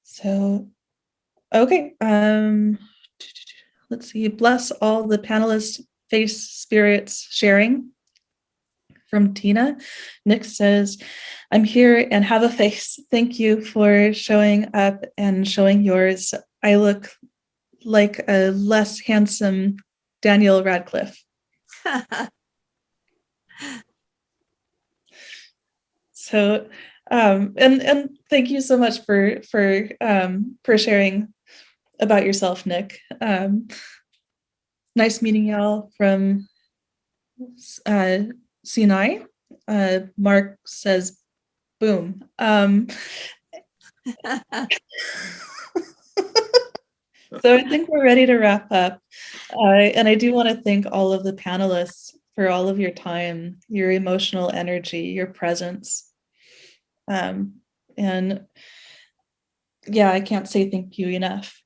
So, okay, let's see. Bless all the panelists' face spirits sharing. From Tina. Nick says, I'm here and have a face. Thank you for showing up and showing yours. I look like a less handsome Daniel Radcliffe. So, and thank you so much for sharing about yourself, Nick. Nice meeting y'all from Sinai. Mark says, boom. So I think we're ready to wrap up. And I do want to thank all of the panelists for all of your time, your emotional energy, your presence. And yeah, I can't say thank you enough.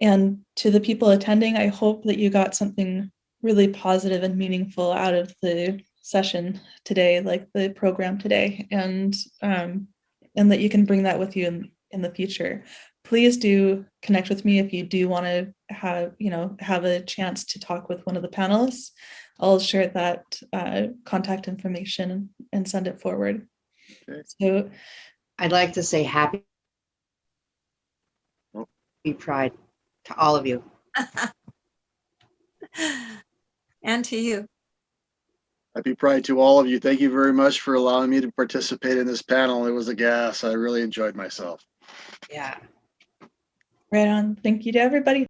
And to the people attending, I hope that you got something really positive and meaningful out of the session today, like the program today, and that you can bring that with you in the future. Please do connect with me if you do want to have a chance to talk with one of the panelists. I'll share that contact information and send it forward. Okay. So I'd like to say happy Pride to all of you. And to you. Happy Pride to all of you. Thank you very much for allowing me to participate in this panel. It was a gas. I really enjoyed myself. Yeah. right on. Thank you to everybody.